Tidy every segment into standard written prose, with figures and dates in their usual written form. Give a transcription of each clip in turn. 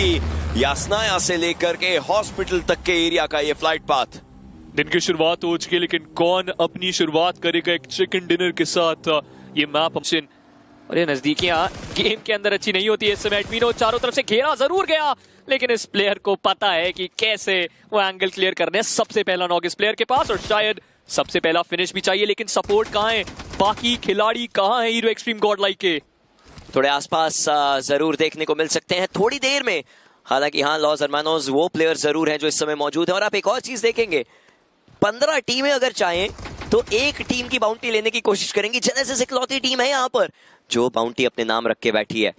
होगी यासनाया से लेकर के हॉस्पिटल तक के एरिया का ये फ्लाइट पाथ। दिन की शुरुआत हो चुकी है, लेकिन कौन अपनी शुरुआत करेगा एक चिकन डिनर के साथ। ये मैप ऑप्शन और ये नजदीकियां गेम के अंदर अच्छी नहीं होती है। इस समय एडमिनो चारों तरफ से घेरा जरूर गया, लेकिन इस प्लेयर को पता है कि कैसे वो एंगल क्लियर करने हैं। सबसे पहला नॉक इस प्लेयर के पास और शायद सबसे पहला फिनिश भी चाहिए, लेकिन सपोर्ट कहाँ है, बाकी खिलाड़ी कहाँ है हीरो एक्सट्रीम गॉडलाइक के। थोड़े आसपास जरूर देखने को मिल सकते हैं थोड़ी देर में। हालांकि हाँ, लॉस हरमानोस वो प्लेयर जरूर हैं जो इस समय मौजूद हैं। और आप एक और चीज देखेंगे, 15 टीमें अगर चाहें तो एक टीम की बाउंटी लेने की कोशिश करेंगी। जेनेसिस इकलौती टीम है यहाँ पर जो बाउंटी अपने नाम रख के बैठी है।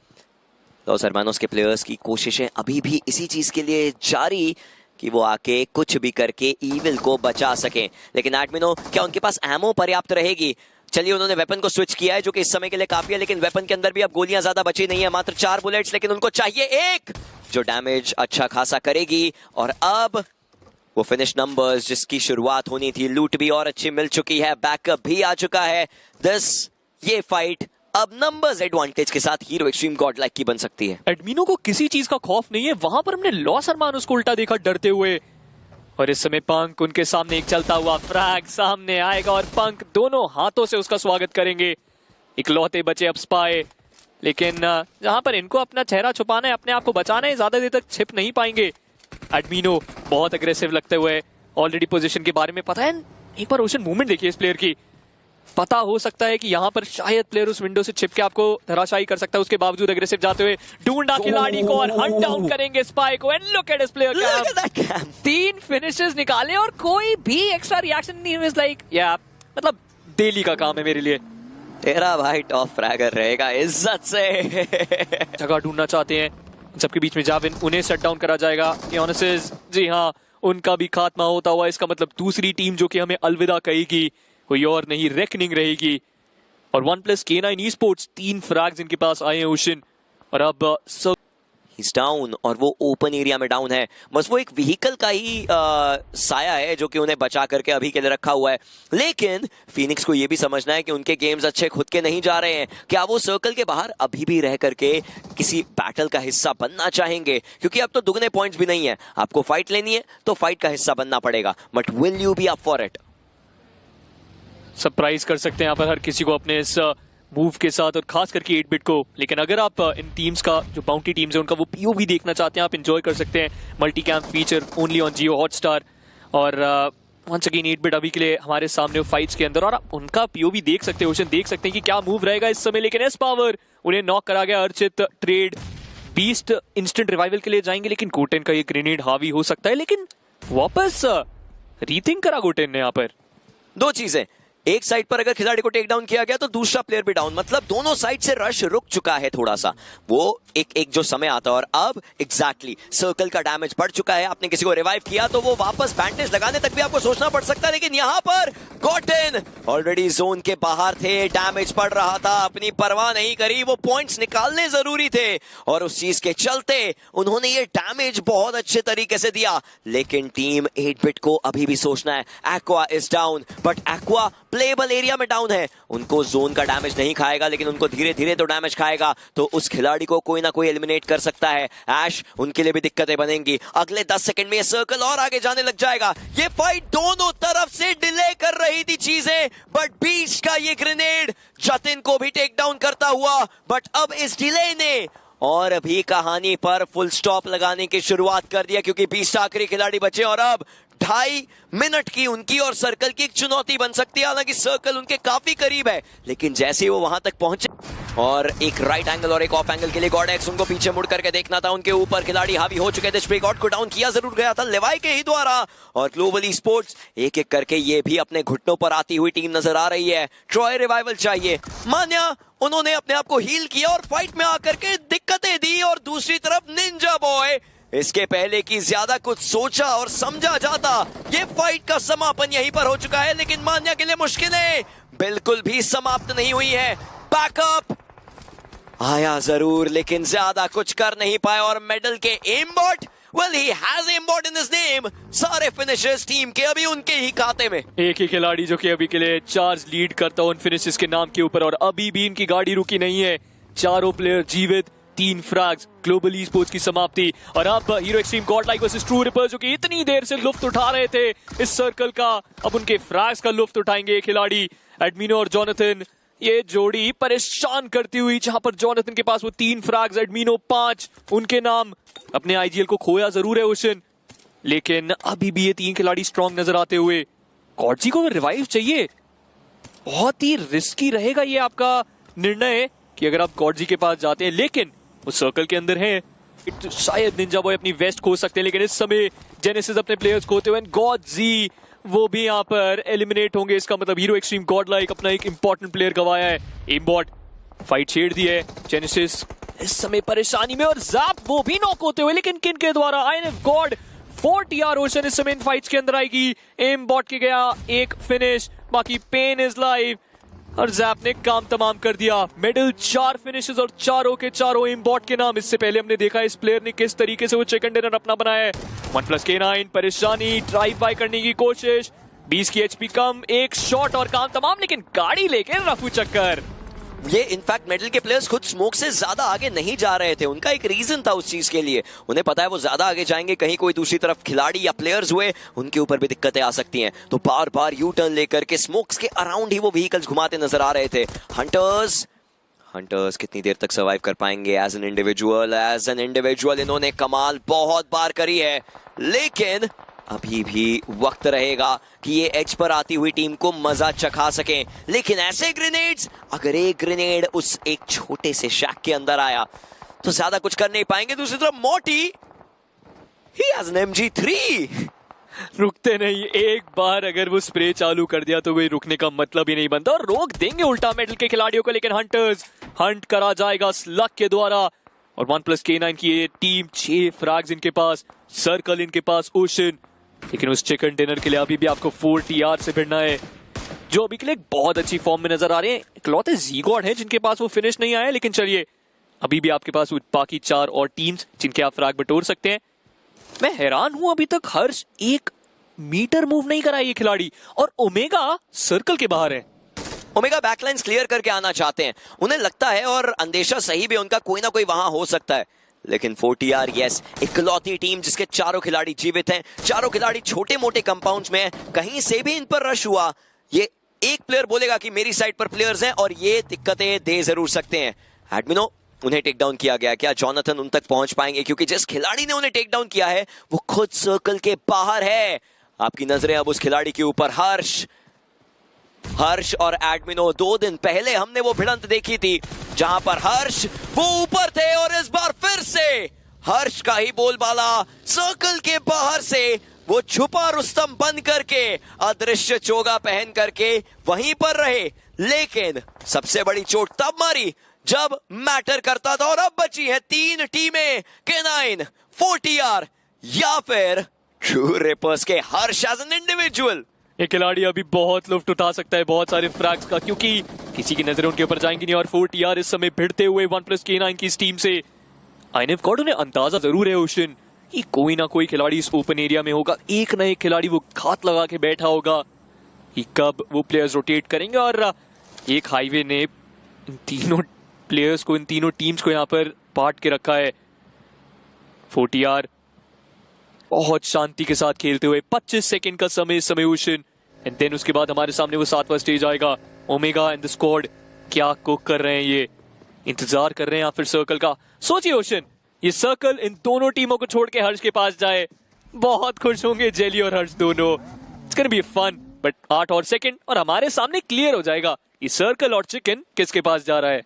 लॉस हरमानोस के प्लेयर्स की कोशिशें अभी भी इसी चीज के लिए जारी कि वो आके कुछ भी करके ईविल को बचा सकें। लेकिन एडमिनो, क्या उनके पास एमो पर्याप्त रहेगी? चलिए, उन्होंने वेपन को स्विच किया है जो कि इस समय के लिए काफी है, लेकिन वेपन के अंदर भी अब गोलियां ज्यादा बची नहीं है, मात्र 4 बुलेट्स। लेकिन उनको चाहिए एक जो डैमेज अच्छा खासा करेगी। और अब वो फिनिश नंबर्स जिसकी शुरुआत होनी थी, लूट भी और अच्छी मिल चुकी है, बैकअप भी आ चुका है। ये फाइट अब नंबर्स एडवांटेज के साथ हीरो एक्सट्रीम गॉडलाइक की बन सकती है। एडमिनो को किसी चीज का खौफ नहीं है। वहां पर हमने लॉस हरमानोस को उल्टा देखा डरते हुए, और इस समय पंक उनके सामने एक चलता हुआ फ्रैग सामने आएगा और पंक दोनों हाथों से उसका स्वागत करेंगे। इकलौते बचे अब स्पाई, लेकिन जहां पर इनको अपना चेहरा छुपाना है, अपने आप को बचाना है, ज्यादा देर तक छिप नहीं पाएंगे। एडमिनो बहुत अग्रेसिव लगते हुए, ऑलरेडी पोजीशन के बारे में पता है। एक बार ओशन मूवमेंट देखिए इस प्लेयर की, पता हो सकता है कि यहाँ पर शायद प्लेयर उस विंडो से छिप के आपको धराशायी कर सकता है। उसके बावजूद अग्रेसिव जाते हुए ढूंढा खिलाड़ी को और हंट डाउन करेंगे स्पाई को। And look at this player, 3 finishes निकाले और कोई भी एक्स्ट्रा रिएक्शन नहीं हुआ। लाइक या मतलब डेली का काम है मेरे लिए। तेरा भाई टॉप फ्रैगर रहेगा इज्जत से। जगह ढूंढना चाहते हैं सबके बीच में जाविन, उन्हें शट डाउन करा जाएगा। जी हाँ, उनका भी खात्मा होता हुआ। इसका मतलब दूसरी टीम जो कि हमें अलविदा कहेगी कोई और नहीं, रेकनिंग रहेगी। और 1+K9 esports 3 फ्रैग्स इनके पास आए हैं ओशन, और अब He's down और वो ओपन एरिया में डाउन है। बस वो एक व्हीकल का ही साया है जो कि उन्हें बचा करके अभी के लिए रखा हुआ है। लेकिन फीनिक्स को ये भी समझना है कि उनके गेम्स अच्छे खुद के नहीं जा रहे हैं। क्या वो सर्कल के बाहर अभी भी रह करके किसी बैटल का हिस्सा बनना चाहेंगे? क्योंकि अब तो दुगने पॉइंट्स भी नहीं है। आपको फाइट लेनी है तो फाइट का हिस्सा बनना पड़ेगा, but will you be up for it? Surprise कर सकते हैं यहाँ पर हर किसी को अपने इस मूव के साथ, और खास करके 8-बिट को। लेकिन अगर आप इन टीम्स का जो बाउंटी टीम्स है उनका वो पीओवी देखना चाहते हैं, आप एंजॉय कर सकते हैं। Multi camp feature only on Jio Hotstar. और वंस अगेन 8-बिट अभी के लिए हमारे सामने फाइट्स के अंदर, और आप उनका पीओवी देख सकते हैं, ओशन देख सकते हैं कि क्या मूव रहेगा इस समय। लेकिन एस पावर उन्हें नॉक करा गया। Archit trade beast instant revival के लिए जाएंगे, लेकिन गोटेन का ये ग्रेनेड हावी हो सकता है। लेकिन वापस रीथिंक करा गोटेन ने यहाँ पर। 2 चीजें, एक साइड पर अगर खिलाड़ी को टेक डाउन किया गया तो दूसरा प्लेयर भी डाउन, मतलब दोनों साइड से रश रुक चुका है थोड़ा सा। वो एक जो समय आता है, और अब एग्जैक्टली सर्कल का डैमेज बढ़ चुका है। आपने किसी को रिवाइव किया तो वो वापस बैंडेज लगाने तक भी आपको सोचना पड़ सकता है। लेकिन यहाँ पर गॉटेन ऑलरेडी जोन के बाहर थे, डैमेज पड़ रहा था, अपनी परवाह नहीं करी। वो पॉइंट्स निकालने जरूरी थे और उस चीज के चलते उन्होंने ये डैमेज बहुत अच्छे तरीके से दिया। लेकिन टीम 8-बिट को अभी भी सोचना है। Aqua is down, but aqua payable area में डाउन है। उनको जोन का डैमेज नहीं खाएगा, लेकिन उनको धीरे धीरे तो डैमेज खाएगा, तो उस खिलाड़ी को कोई ना कोई एलिमिनेट कर सकता है। ऐश, उनके लिए भी दिक्कतें बनेंगी। अगले 10 सेकंड में ये सर्कल और आगे जाने लग जाएगा। ये फाइट दोनों तरफ से डिले कर रही थी चीजें, बट बीस्ट का ये ग्रेनेड जतिन को भी टेक डाउन करता हुआ। बट अब इस डिले ने और अभी कहानी पर फुल स्टॉप लगाने की शुरुआत कर दिया, क्योंकि बीस्ट आखिरी खिलाड़ी बचे और अब 2.5 मिनट की उनकी और सर्कल की एक चुनौती बन सकती है। हालांकि सर्कल उनके काफी करीब है, लेकिन जैसे ही वो वहां तक पहुंचे और एक राइट एंगल और एक ऑफ एंगल के लिए गॉडेक्स उनको पीछे मुड़ करके देखना था। उनके ऊपर खिलाड़ी हावी हो चुके थे। स्प्रे गॉड को डाउन किया जरूर गया था लेवाई के ही द्वारा, और ग्लोबल ई-स्पोर्ट्स एक एक करके ये भी अपने घुटनों पर आती हुई टीम नजर आ रही है। ट्रॉय रिवाइवल चाहिए। मान्या, उन्होंने अपने आप को हील किया और फाइट में आकर के दिक्कतें दी। और दूसरी तरफ निंजा बॉय, इसके पहले कि ज्यादा कुछ सोचा और समझा जाता, ये फाइट का समापन यहीं पर हो चुका है। लेकिन मान्या के लिए मुश्किलें बिल्कुल भी समाप्त नहीं हुई है। बैकअप आया जरूर, लेकिन ज्यादा कुछ कर नहीं पाए। और मेडल के aimbot, well he has aimbot in his name। सारे फिनिशर्स टीम के अभी उनके ही खाते में। एक ही खिलाड़ी जो कि अभी के लिए चार्ज लीड करता उन फिनिशेस के नाम के ऊपर, और अभी भी इनकी गाड़ी रुकी नहीं है। चारों प्लेयर जीवित, 3 फ्रैग्स, ग्लोबल ई स्पोर्ट्स की समाप्ति। और अब hero extreme Godlike versus true reapers, जो कि इतनी देर से लुफ्त उठा रहे थे इस सर्कल का, अब उनके फ्रैग्स का लुफ्त उठाएंगे ये खिलाड़ी एडमिनो और जोनाथन। ये जोड़ी परेशान करती हुई, जहां पर जोनाथन के पास वो 3 फ्रैग्स, एडमिनो 5, उनके नाम। अपने आईजीएल को खोया जरूर है ओशन, लेकिन अभी भी ये 3 खिलाड़ी स्ट्रांग नजर आते हुए। गॉडजी को रिवाइव चाहिए, बहुत ही रिस्की रहेगा ये आपका निर्णय कि अगर आप गॉडजी के पास जाते हैं, लेकिन वो सर्कल के अंदर है। शायद निंजा बॉय अपनी वेस्ट खो सकते हैं, लेकिन इस समय जेनेसिस अपने प्लेयर्स खोते हुए, गॉडजी वो भी यहाँ पर एलिमिनेट होंगे। इसका मतलब हीरो एक्सट्रीम गॉडलाइक अपना एक इंपॉर्टेंट प्लेयर गवाया है। एमबॉट फाइट छेड़ दी है, जेनेसिस इस समय परेशानी में, और ज़ैप वो भी नॉक होते हुए, लेकिन किन के द्वारा? आईएनएफ गॉड 40R ओशन इस समय इन फाइट्स के अंदर आएगी। एमबॉट के गया एक फिनिश, बाकी पेन इज लाइव, और जैप ने काम तमाम कर दिया। मेडल 4 फिनिशेस और चारों के चारों एमबॉट के नाम। इससे पहले हमने देखा इस प्लेयर ने किस तरीके से वो चिकन डिनर अपना बनाया है। 1+K9 परेशानी, ड्राइव बाय करने की कोशिश, 20 की एचपी कम, एक शॉट और काम तमाम, लेकिन गाड़ी लेके रफू चक्कर। ये इनफैक्ट मेडल के प्लेयर्स खुद स्मोक से ज्यादा आगे नहीं जा रहे थे, उनका एक रीजन था उस चीज के लिए। उन्हें पता है वो ज्यादा आगे जाएंगे, कहीं कोई दूसरी तरफ खिलाड़ी या प्लेयर्स हुए, उनके ऊपर भी दिक्कतें आ सकती हैं। तो बार बार यू टर्न लेकर के स्मोक्स के अराउंड ही वो व्हीकल्स घुमाते नजर आ रहे थे। हंटर्स कितनी देर तक सर्वाइव कर पाएंगे एज एन इंडिविजुअल इन्होंने कमाल बहुत बार करी है, लेकिन अभी भी वक्त रहेगा कि ये एज पर आती हुई टीम को मजा चखा सकें। लेकिन ऐसे ग्रेनेड्स, अगर एक ग्रेनेड उस एक छोटे से शैक के अंदर आया तो ज्यादा कुछ कर नहीं पाएंगे। दूसरी तरफ मोटी, ही हैज एन MG3, रुकते नहीं, एक बार अगर वो स्प्रे चालू कर दिया तो कोई रुकने का मतलब ही नहीं बनता, और रोक देंगे उल्टा मेडल के खिलाड़ियों को। लेकिन हंटर्स हंट करा जाएगा स्लग के द्वारा, और 1+K9 की ये टीम, 6 फ्रैग्स इनके पास, सर्कल इनके पास, ओशन। लेकिन उस चिकन डिनर के लिए अभी भी आपको 40R से भिड़ना है, जो अभी के लिए बहुत अच्छी फॉर्म में नजर आ रहे हैं। इकलौते ज़ीगॉड हैं जिनके पास वो फिनिश नहीं आया, लेकिन चलिए अभी भी आपके पास बाकी 4 और टीम्स जिनके आप फ्रैग बटोर सकते हैं। मैं हैरान हूं, अभी तक हर्ष 1 मीटर मूव नहीं करा ये खिलाड़ी, और ओमेगा सर्कल के बाहर है। ओमेगा बैकलाइंस क्लियर करके आना चाहते हैं, उन्हें लगता है, और अंदेशा सही भी उनका, कोई ना कोई वहां हो सकता है। लेकिन 40R यस, इकलौती टीम जिसके चारों खिलाड़ी जीवित हैं, चारों खिलाड़ी छोटे मोटे कंपाउंड्स में हैं, कहीं से भी इन पर रश हुआ, ये एक प्लेयर बोलेगा कि मेरी साइड पर प्लेयर्स हैं, और ये दिक्कतें दे जरूर सकते हैं। एडमिनो, उन्हें टेक डाउन किया गया, क्या जोनाथन उन तक पहुंच पाएंगे? क्योंकि जिस खिलाड़ी ने उन्हें टेक डाउन किया है वो खुद सर्कल के बाहर है। आपकी नजरें अब उस खिलाड़ी के ऊपर। हर्ष और एडमिनो, 2 दिन पहले हमने वो भिड़ंत देखी थी जहां पर हर्ष वो ऊपर थे, और इस बार फिर से हर्ष का ही बोलबाला सर्कल के बाहर से वो छुपा रुस्तम बन करके, अदृश्य चोगा पहन करके वहीं पर रहे। लेकिन सबसे बड़ी चोट तब मारी जब मैटर करता था, और अब बची है 3 टीमें, K9, 40R या फिर ट्रू रिपर्स के हर्ष एज एन इंडिविजुअल। ये खिलाड़ी अभी बहुत लुफ्त उठा सकता है बहुत सारे फ्रैग्स का, क्योंकि किसी की नजरें उनके ऊपर जाएंगी नहीं, और 40R इस समय भिड़ते हुए 1+K9 की इस टीम से। आईएनएफ गॉड, उन्हें अंदाजा जरूर है ओशन कि कोई ना कोई खिलाड़ी इस ओपन एरिया में होगा, एक ना एक खिलाड़ी वो घात लगा के बैठा होगा कि कब वो प्लेयर्स रोटेट करेंगे। और एक हाईवे ने इन तीनों प्लेयर्स को, इन तीनों टीम्स को यहाँ पर बांट के रखा है। 40R बहुत शांति के साथ खेलते हुए, 25 सेकंड का समय इस समय ओशन, एंड देन उसके बाद हमारे सामने वो 7वां स्टेज आएगा। ओमेगा एंड द स्क्वाड क्या कुक कर रहे हैं, ये इंतजार कर रहे हैं या फिर सर्कल का? सोचिए ओशन, ये सर्कल इन दोनों टीमों को छोड़ के हर्ष के पास जाए, बहुत खुश होंगे जेली और हर्ष दोनों। It's gonna be fun, but 8 और सेकंड और हमारे सामने क्लियर हो जाएगा ये सर्कल और चिकन किसके पास जा रहा है।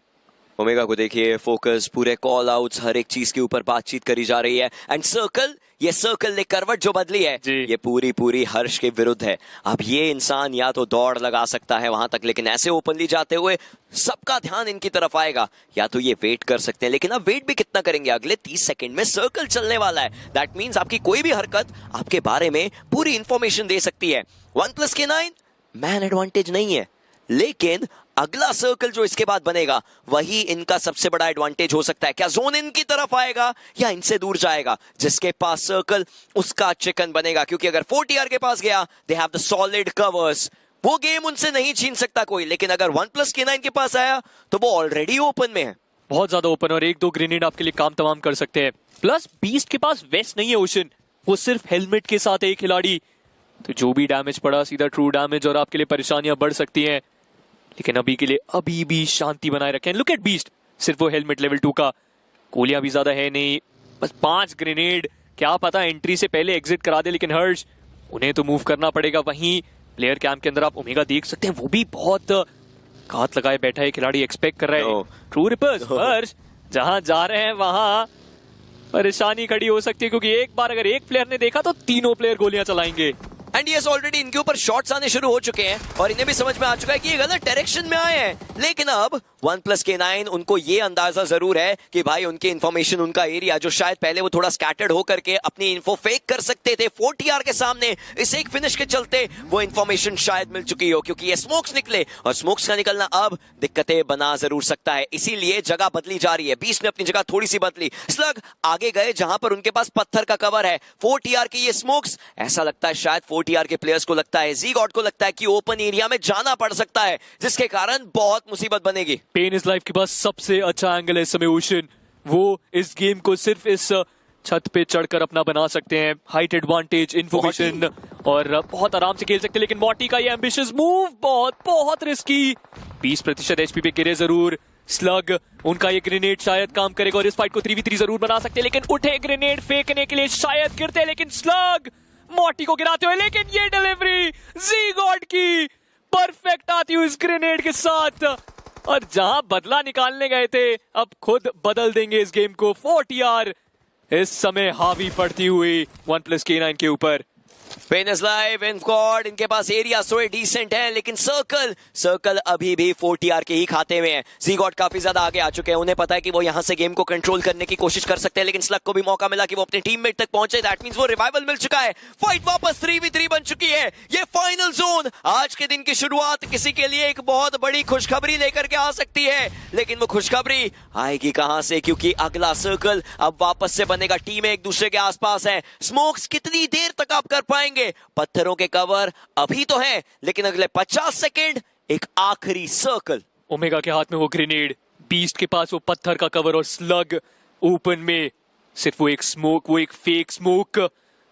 ओमेगा को देखिए, फोकस, पूरे कॉल आउट्स, हर एक चीज के ऊपर बातचीत करी जा रही है। एंड सर्कल, ये सर्कल ने करवट जो बदली है, ये पूरी हर्ष के विरुद्ध है। अब ये इंसान या तो दौड़ लगा सकता है वहां तक, लेकिन ऐसे ओपनली जाते हुए सबका ध्यान इनकी तरफ आएगा, या तो ये वेट कर सकते हैं। लेकिन अब वेट भी कितना करेंगे? अगले 30 सेकंड में सर्कल चलने वाला है। दैट मींस आपकी कोई भी हरकत आपके बारे में पूरी इंफॉर्मेशन दे सकती है। 1+K9 मैन एडवांटेज नहीं है, लेकिन अगला सर्कल जो इसके बाद बनेगा वही इनका सबसे बड़ा एडवांटेज हो सकता है। क्या जोन इनकी तरफ आएगा या इनसे दूर जाएगा? जिसके पास सर्कल उसका चिकन बनेगा, क्योंकि अगर 40R के पास गया, they have the solid covers, वो गेम उनसे नहीं छीन सकता कोई। लेकिन अगर 1+K9 के पास आया तो वो ऑलरेडी ओपन में है। बहुत ज्यादा ओपन और एक दो ग्रेनेड आपके लिए काम तमाम कर सकते हैं। प्लस बीस्ट के पास वेस्ट नहीं है ओशन, वो सिर्फ हेलमेट के साथ है एक खिलाड़ी, तो जो भी डैमेज पड़ा सीधा ट्रू डैमेज और आपके लिए परेशानियां बढ़ सकती हैं। लेकिन अभी के लिए अभी भी शांति बनाए रखें। लुक एट बीस्ट, सिर्फ वो हेलमेट लेवल 2 का, गोलियां भी ज्यादा है नहीं, बस 5 ग्रेनेड, क्या पता एंट्री से पहले एग्जिट करा दे। लेकिन हर्ष, उन्हें तो मूव करना पड़ेगा। वहीं प्लेयर कैंप के अंदर आप ओमेगा देख सकते हैं, वो भी बहुत घात लगाए बैठा है खिलाड़ी, एक्सपेक्ट कर रहा है ट्रू रिपर्स। हर्ष, जहां जा रहे हैं वहां परेशानी खड़ी हो सकती है, क्योंकि एक बार अगर एक प्लेयर ने देखा तो तीनों प्लेयर गोलियां चलाएंगे। एंड यस, ऑलरेडी इनके ऊपर शॉट्स आने शुरू हो चुके हैं और इन्हें भी समझ में आ चुका है कि ये गलत डायरेक्शन में आए हैं। लेकिन अब 1+K9 उनको ये अंदाजा जरूर है कि भाई उनकी इंफॉर्मेशन, उनका एरिया जो शायद पहले वो थोड़ा स्कैटर्ड हो करके अपनी इन्फो फेक कर सकते थे 4TR के सामने, इस एक फिनिश के चलते वो इंफॉर्मेशन शायद मिल चुकी हो, क्योंकि ये स्मोक्स निकले और स्मोक्स का निकलना अब दिक्कतें बना जरूर सकता है। इसीलिए जगह बदली जा रही है। बीस्ट ने अपनी जगह थोड़ी सी बदली, स्लग आगे गए जहां पर उनके पास पत्थर का कवर है। 4TR के ये स्मोक्स, ऐसा लगता है शायद 4TR के प्लेयर्स को लगता है, Z-God को लगता है कि ओपन एरिया में जाना पड़ सकता है, जिसके कारण बहुत मुसीबत बनेगी। पेन इज लाइफ के पास सबसे अच्छा एंगल है इस समय ओशन, वो इस गेम को सिर्फ इस छत पे चढ़कर अपना बना सकते हैं। हाइट एडवांटेज, इंफॉर्मेशन और बहुत आराम से खेल सकते हैं। लेकिन मॉटी का ये एम्बिशियस मूव बहुत रिस्की, 20% HP पे गिरे जरूर। स्लग, उनका ये ग्रेनेड शायद काम करेगा और इस फाइट को 3v3 जरूर बना सकते हैं। लेकिन उठे ग्रेनेड फेंकने के लिए शायद गिरते, लेकिन स्लग मॉटी को गिराते हुए, लेकिन ये डिलीवरी Z-God की परफेक्ट आती हुई इस ग्रेनेड के साथ, और जहां बदला निकालने गए थे अब खुद बदल देंगे इस गेम को। 4TR इस समय हावी पड़ती हुई 1+K9 के ऊपर। पेन इज लाइव, इनकॉर्ड, इनके पास एरिया थोड़े डिसेंट है, लेकिन सर्कल अभी भी 4TR के ही खाते में है। Z-God काफी ज्यादा आगे आ चुके हैं, उन्हें पता है कि वो यहां से गेम को कंट्रोल करने की कोशिश कर सकते हैं। लेकिन स्लग को भी मौका मिला कि वो अपने टीममेट तक पहुंचे, दैट मींस वो रिवाइवल मिल चुका है। फाइट वापस 3v3 बन चुकी है। ये फाइनल जोन, आज के दिन की शुरुआत किसी के लिए एक बहुत बड़ी खुशखबरी लेकर के आ सकती है। लेकिन वो खुशखबरी आएगी कहां से, क्योंकि अगला सर्कल अब वापस से बनेगा। टीमें एक दूसरे के आसपास है। स्मोक्स कितनी देर तक आप कर पाएंगे? पत्थरों के कवर अभी तो है, लेकिन अगले 50 सेकंड एक आखिरी सर्कल। ओमेगा के हाथ में वो ग्रेनेड, बीस्ट के पास वो पत्थर का कवर और स्लग ओपन में सिर्फ वो एक स्मोक, वो एक फेक स्मोक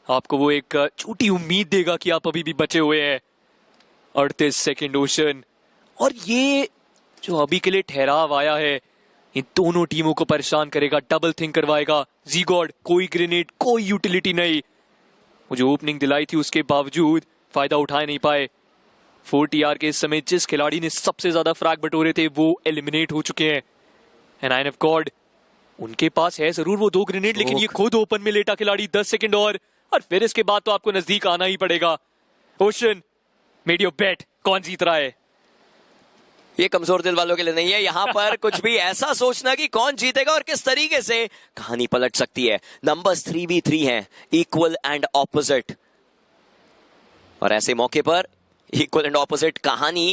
आपको वो एक छोटी उम्मीद देगा कि आप अभी भी बचे हुए हैं। 38 सेकंड ओशन, और ये जो अभी के लिए ठहराव आया है इन दोनों टीमों को परेशान करेगा, डबल थिंक करवाएगा। Z-God कोई ग्रेनेड, कोई यूटिलिटी नहीं, वो जो ओपनिंग दिलाई थी उसके बावजूद फायदा उठा नहीं पाए। 4TR के इस समय जिस खिलाड़ी ने सबसे ज्यादा फ्रैग बटोरे थे वो एलिमिनेट हो चुके हैं। एंड INFGOD, उनके पास है जरूर वो 2 ग्रेनेड, लेकिन ये खुद ओपन में लेटा खिलाड़ी। 10 सेकंड और फिर इसके बाद तो आपको नजदीक आना ही पड़ेगा। ओशन, मेड योर बेट, कौन जीत रहा है? ये कमजोर दिल वालों के लिए नहीं है, यहाँ पर कुछ भी ऐसा सोचना कि कौन जीतेगा और किस तरीके से कहानी पलट सकती है। नंबर्स 3v3 हैं, इक्वल एंड ऑपोजिट, और ऐसे मौके पर इक्वल एंड ऑपोजिट कहानी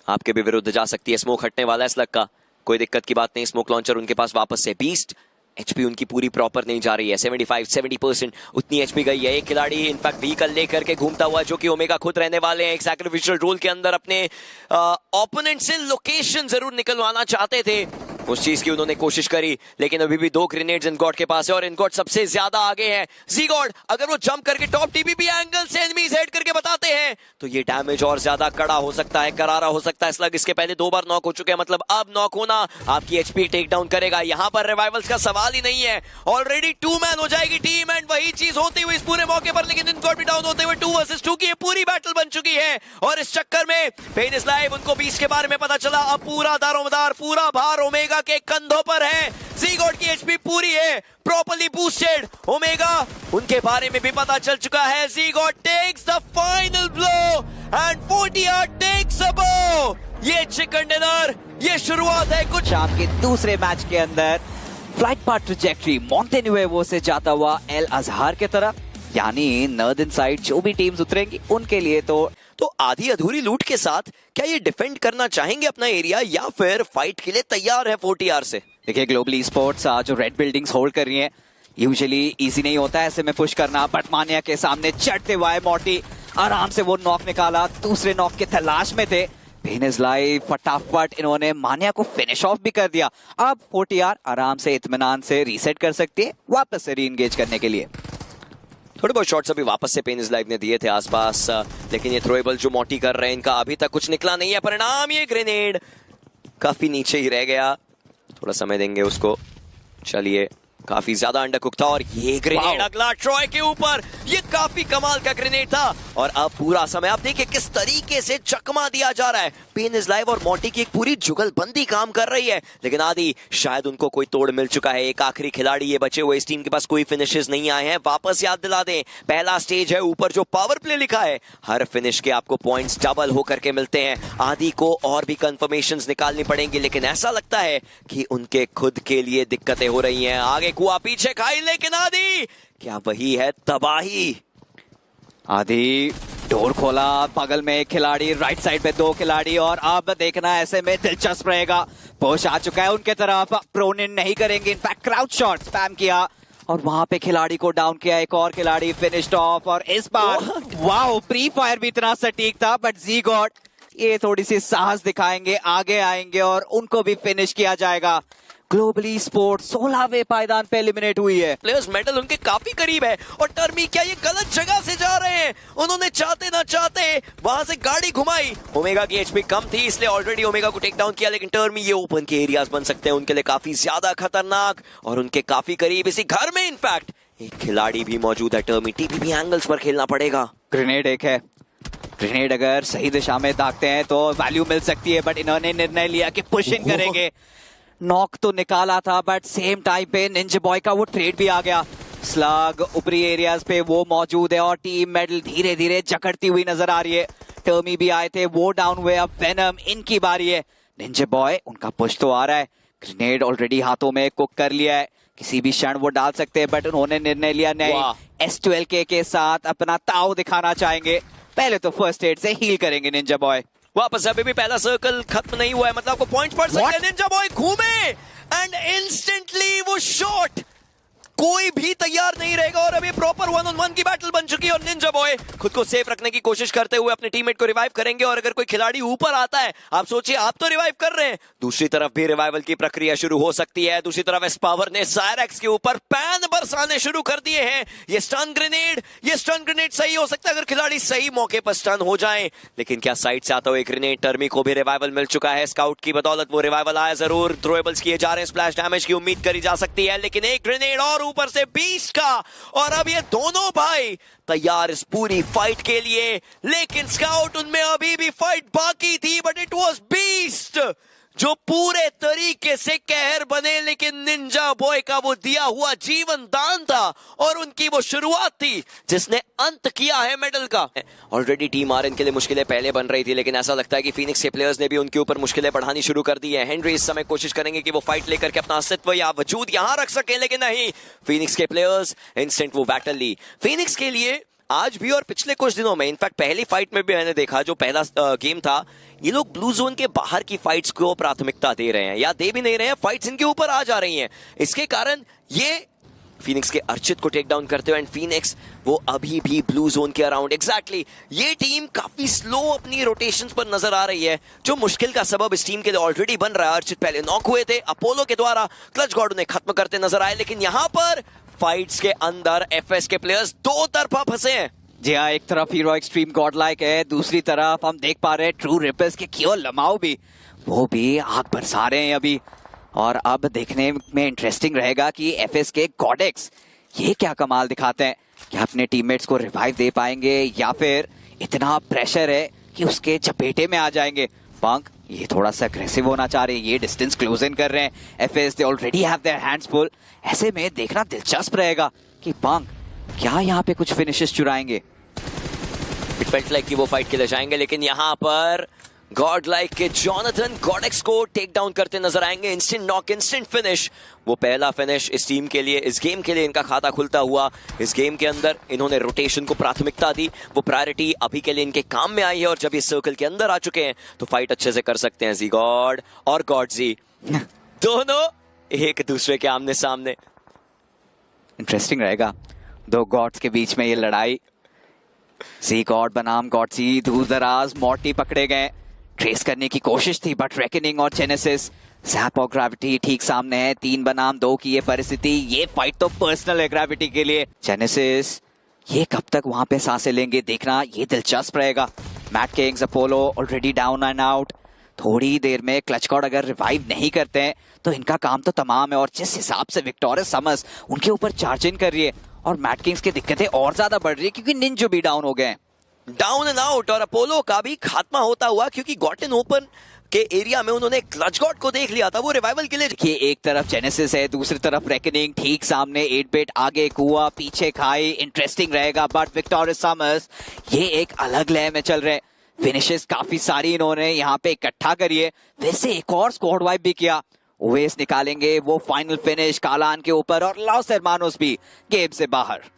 आपके भी विरुद्ध जा सकती है। स्मोक हटने वाला है स्लग का, कोई दिक्कत की बात नहीं। स्मोक लॉन्चर उनके पास वापस से। बीस्ट, HP उनकी पूरी प्रॉपर नहीं जा रही है, 75-70% उतनी HP गई है। एक खिलाड़ी इनफैक्ट व्हीकल लेकर के घूमता हुआ, जो कि ओमेगा खुद रहने वाले हैं, एक सैक्रिफिशियल रोल के अंदर अपने ओपोनेंट से लोकेशन जरूर निकलवाना चाहते थे। उस चीज की उन्होंने कोशिश करी, लेकिन अभी भी 2 ग्रेनेड्स इनकॉर्ड के पास है और इनकॉर्ड सबसे ज्यादा आगे है। Z-God अगर वो जंप करके टॉप TPP एंगल से एनिमीज हेड करके बताते हैं तो ये डैमेज और ज्यादा कड़ा हो सकता है, करारा हो सकता है। स्लग इसके पहले 2 बार नॉक हो चुके हैं, मतलब अब नॉक होना आपकी HP टेक डाउन करेगा। यहां पर रिवाइवल्स का सवाल ही नहीं है, ऑलरेडी 2 मैन हो जाएगी टीम। एंड वही चीज होती हुई इस पूरे मौके पर, लेकिन इनकॉर्ड भी डाउन होते हुए 2 वर्सेस 2 की ये पूरी बैटल बन चुकी है। और इस चक्कर में पेन इज लाइव, उनको 20 के बारे में पता चला, अब पूरा दारोमदार, पूरा भार ओमेगा के कंधों पर है। Z-God की HP पूरी है, प्रॉपर्ली बूस्टेड। ओमेगा, उनके बारे में भी पता चल चुका है। Z-God takes the final blow and 4TR takes a bow. ये चिकन डिनर, ये शुरुआत है कुछ। शाम के दूसरे मैच के अंदर फ्लाइट पाथ ट्रैजेक्टरी मॉन्टेन्यूएवो से जाता हुआ एल अजहर के तरफ, यानी नॉर्दर्न साइड जो भी टीम्स उतरेंगी उनके लिए तो आधी अधूरी लूट के साथ क्या ये डिफेंड करना चाहेंगे अपना एरिया, या फिर फाइट के लिए तैयार है 4TR से? देखिए, ग्लोबली स्पोर्ट्स जो रेड बिल्डिंग्स होल्ड कर रही हैं, यूजुअली इजी नहीं होता है ऐसे में पुश करना। बट मानिया के सामने चढ़ते हुए मॉटी आराम से वो नॉक निकाला, दूसरे नॉक के तलाश में थे, पेन इज लाइव, फटाफट इन्होंने मान्या को फिनिश ऑफ भी कर दिया। अब 40R आराम से इत्मीनान से रीसेट कर सकती है वापस से री एंगेज करने के लिए। थोड़े बहुत शॉट्स अभी वापस से पेन इज लाइव ने दिए थे आसपास, लेकिन ये थ्रोएबल जो मोटी कर रहे हैं इनका अभी तक कुछ निकला नहीं है। परिणाम ये ग्रेनेड काफी नीचे ही रह गया, थोड़ा समय देंगे उसको। चलिए, काफी ज्यादा अंडरकुक था और ये ग्रेनेड अगला ट्रॉय के ऊपर, ये काफी कमाल का ग्रेनेड था। और अब पूरा समय आप देखिए किस तरीके से चकमा दिया जा रहा है। पेन इज लाइव और मोंटी की एक पूरी जुगलबंदी काम कर रही है, लेकिन आदि शायद उनको कोई तोड़ मिल चुका है। एक आखिरी खिलाड़ी ये बचे हुए, इस टीम के पास कोई फिनिशेस नहीं आए हैं। वापस याद दिला दें, पहला स्टेज है, ऊपर जो पावर प्ले लिखा है, हर फिनिश के आपको पॉइंट्स डबल होकर के मिलते हैं। आदि को और भी कंफर्मेशंस निकालनी पड़ेंगी, लेकिन ऐसा लगता है कि उनके खुद के लिए दिक्कतें हो रही हैं। आगे कुआ पीछे खाई, लेकिन आदि क्या वही है तबाही। आदि डोर खोला, बगल में एक खिलाड़ी, राइट साइड पे 2 खिलाड़ी, और अब देखना ऐसे में दिलचस्प रहेगा। पुश आ चुका है उनके तरफ, प्रोनिन नहीं करेंगे, इनफैक्ट क्राउच शॉट स्पैम किया और वहां पे खिलाड़ी को डाउन किया। एक और खिलाड़ी फिनिश्ड ऑफ, और इस बार वाओ, प्री फायर भी इतना सटीक था, बट जी गॉड ये थोड़ी सी साहस दिखाएंगे, आगे आएंगे और उनको भी फिनिश किया जाएगा। ग्लोबली स्पोर्ट्स 16वें पायदान पे एलिमिनेट हुई है। प्लेयर्स मेडल उनके काफी करीब है, और टर्मी क्या ये गलत जगह से जा रहे हैं? उन्होंने चाहते ना चाहते वहां से गाड़ी घुमाई। ओमेगा की एचपी कम थी, इसलिए ऑलरेडी ओमेगा को टेक डाउन किया, लेकिन टर्मी ये ओपन के एरियाज बन सकते हैं उनके लिए काफी ज्यादा खतरनाक, और उनके काफी करीब इसी घर में इनफैक्ट एक खिलाड़ी भी मौजूद है। टर्मी टीपीपी एंगल्स पर खेलना पड़ेगा। ग्रेनेड एक है, ग्रेनेड अगर सही दिशा में दागते हैं तो वैल्यू मिल सकती है, बट इन्होंने निर्णय लिया कि पुशिंग करेंगे। नॉक तो निकाला था, बट सेम टाइम पे निंजा बॉय का वो ट्रेड भी आ गया। स्लग ऊपरी एरियाज पे वो मौजूद है, और टीम मेडल धीरे धीरे जकड़ती हुई नजर आ रही है। टर्मी भी आए थे, वो डाउन हुए, अब वेनम इनकी बारी है। निंजा बॉय उनका पुश तो आ रहा है, ग्रेनेड ऑलरेडी हाथों में कुक कर लिया है, किसी भी क्षण वो डाल सकते हैं, बट उन्होंने निर्णय लिया नहीं, S12K के साथ अपना ताव दिखाना चाहेंगे। पहले तो फर्स्ट एड से हील करेंगे निंजा बॉय। वापस अभी भी पहला सर्कल खत्म नहीं हुआ है, मतलब आपको पॉइंट पड़ सकते हैं। निंजा बॉय घूमे एंड इंस्टेंटली वो शॉट, कोई भी तैयार नहीं रहेगा, और अभी प्रॉपर 1-on-1 की बैटल बन चुकी है। और निंजा बॉय खुद को सेफ रखने की कोशिश करते हुए अपने टीममेट को रिवाइव करेंगे, और अगर कोई खिलाड़ी ऊपर आता है, आप सोचिए आप तो रिवाइव कर रहे हैं, दूसरी तरफ भी रिवाइवल की प्रक्रिया शुरू हो सकती है। दूसरी तरफ एस पावर ने सायरेक्स के ऊपर पैन बरसाने शुरू कर दिए हैं। ये स्टन ग्रेनेड सही हो सकता है अगर खिलाड़ी सही मौके पर स्टन हो जाए, लेकिन क्या साइड से आता हुआ ग्रेनेड? टर्मी को भी रिवाइवल मिल चुका है, स्काउट की बदौलत वो रिवाइवल आया जरूर। थ्रोएबल्स किए जा रहे हैं, स्प्लैश डैमेज की उम्मीद करी जा सकती है, लेकिन एक ग्रेनेड और ऊपर से बीस्ट का, और अब ये दोनों भाई तैयार इस पूरी फाइट के लिए। लेकिन स्काउट उनमें अभी भी फाइट बाकी थी, बट इट वाज बीस्ट जो पूरे तरीके से कहर बने, लेकिन निंजा बॉय का वो दिया हुआ जीवन दान था, और उनकी वो शुरुआत थी जिसने अंत किया है मेडल का। ऑलरेडी टीम आर इनके लिए मुश्किलें पहले बन रही थी, लेकिन ऐसा लगता है कि फीनिक्स के प्लेयर्स ने भी उनके ऊपर मुश्किलें बढ़ानी शुरू कर दी है। हेनरी इस समय कोशिश करेंगे कि वो फाइट लेकर के अपना अस्तित्व या वजूद यहां रख सके, लेकिन नहीं, फीनिक्स के प्लेयर्स इंस्टेंट वो बैटल ली। फीनिक्स के लिए आज भी और पिछले कुछ दिनों में, इनफैक्ट पहली फाइट में भी मैंने देखा, जो पहला गेम था, ये लोग ब्लू जोन के बाहर की फाइट्स को प्राथमिकता दे रहे हैं, या दे भी नहीं रहे हैं, फाइट्स इनके ऊपर आ जा रही हैं। इसके कारण ये फीनिक्स के अर्चित को टेक डाउन करते हुए, एंड फीनिक्स वो अभी भी ब्लू जोन के अराउंड, एग्जैक्टली ये टीम काफी स्लो अपनी रोटेशंस पर नजर आ रही है, जो मुश्किल का सबब इस टीम के लिए ऑलरेडी बन रहा है। अर्चित पहले नॉक हुए थे अपोलो के द्वारा, क्लच गॉड उन्हें खत्म करते नजर आए, लेकिन यहां पर फाइट्स के अंदर एफएस के प्लेयर्स दो तरफा फंसे हैं। जी हाँ, एक तरफ हीरो एक्सट्रीम गॉड लाइक है, दूसरी तरफ हम देख पा रहे हैं ट्रू रिपल्स के क्यों लमाओ भी, वो भी आग बरसा रहे हैं अभी। और अब देखने में इंटरेस्टिंग रहेगा कि एफएस के गॉडेक्स ये क्या कमाल दिखाते हैं, क्या अपने टीममेट्स को रिवाइव दे पाएंगे, या फिर इतना प्रेशर है कि उसके चपेटे में आ जाएंगे। पंक ये थोड़ा सा अग्रेसिव होना चाह रहे हैं, ये डिस्टेंस क्लोज इन कर रहे हैं। FS they already have their hands full, ऐसे में देखना दिलचस्प रहेगा कि पंक क्या यहाँ पे कुछ फिनिशेस चुराएंगे। इट फेल्ट लाइक कि वो फाइट के लिए जाएंगे, लेकिन यहाँ पर गॉड लाइक के जॉनथन गॉडेक्स को टेक डाउन करते नजर आएंगे। इंस्टेंट नॉक, इंस्टेंट फिनिश, वो पहला फिनिश इस टीम के लिए, इस गेम के लिए इनका खाता खुलता हुआ। इस गेम के अंदर इन्होंने रोटेशन को प्राथमिकता दी, वो प्रायोरिटी अभी के लिए इनके काम में आई है, और जब ये सर्कल के अंदर आ चुके हैं तो फाइट अच्छे से कर सकते हैं। जी गॉड और गॉड जी दोनों एक दूसरे के आमने सामने। इंटरेस्टिंग रहेगा दो गॉड्स के बीच में ये लड़ाई। सी गॉड बनाम गॉड सी, दूर दराज मॉर्टी पकड़े गए, ट्रेस करने की कोशिश थी, बट रेकनिंग और जेनेसिस, जैप और ग्रेविटी ठीक सामने है। 3 बनाम 2 की ये परिस्थिति, ये फाइट तो पर्सनल है ग्रेविटी के लिए। जेनेसिस ये कब तक वहां पे सांसें लेंगे देखना ये दिलचस्प रहेगा। Matt Kings, Apollo already down and out. थोड़ी देर में क्लच गॉड अगर रिवाइव नहीं करते हैं तो इनका काम तो तमाम है। और जिस हिसाब से विक्टोरियस समर्स उनके ऊपर चार्ज इन कर रही है और मैट किंग्स की दिक्कतें और ज्यादा बढ़ रही है क्योंकि निंजो भी डाउन हो गए हैं। डाउन एंड आउट, और अपोलो का भी खात्मा होता हुआ क्योंकि गॉटन ओपन के एरिया में उन्होंने क्लच गॉड को देख लिया था, वो रिवाइवल के लिए। देखिए एक तरफ जेनेसिस है, दूसरी तरफ रेकनिंग, ठीक सामने 8-बिट, आगे कुआ, पीछे खाई। इंटरेस्टिंग रहेगा, बट विक्टोरियस समर्स ये एक अलग लय में चल रहे हैं। फिनिशेस काफी सारी इन्होंने यहाँ पे इकट्ठा करी है। वैसे एक और स्क्वाड वाइप भी किया। ओवेस निकालेंगे वो फाइनल फिनिश कालान के ऊपर, और लॉस हरमानोस भी गेम से बाहर।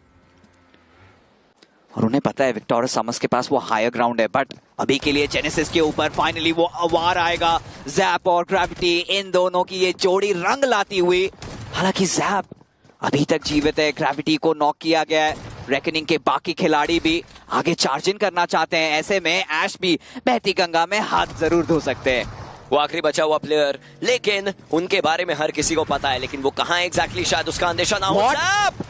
और उन्हें पता है विक्टोरियस समर्स के पास वो हायर ग्राउंड है, बट अभी के लिए जेनेसिस के ऊपर फाइनली वो वार आएगा। जैप और ग्रेविटी, इन दोनों की ये जोड़ी रंग लाती हुई। हालांकि जैप अभी तक जीवित है, ग्रेविटी को नॉक किया गया है। रेकनिंग के बाकी खिलाड़ी भी आगे चार्ज इन करना चाहते हैं। ऐसे में ऐश भी बहती गंगा में हाथ जरूर धो सकते हैं। वो आखिरी बचा हुआ प्लेयर, लेकिन उनके बारे में हर किसी को पता है, लेकिन वो कहां एग्जैक्टली शायद उसका अंदेशा ना हो। जैप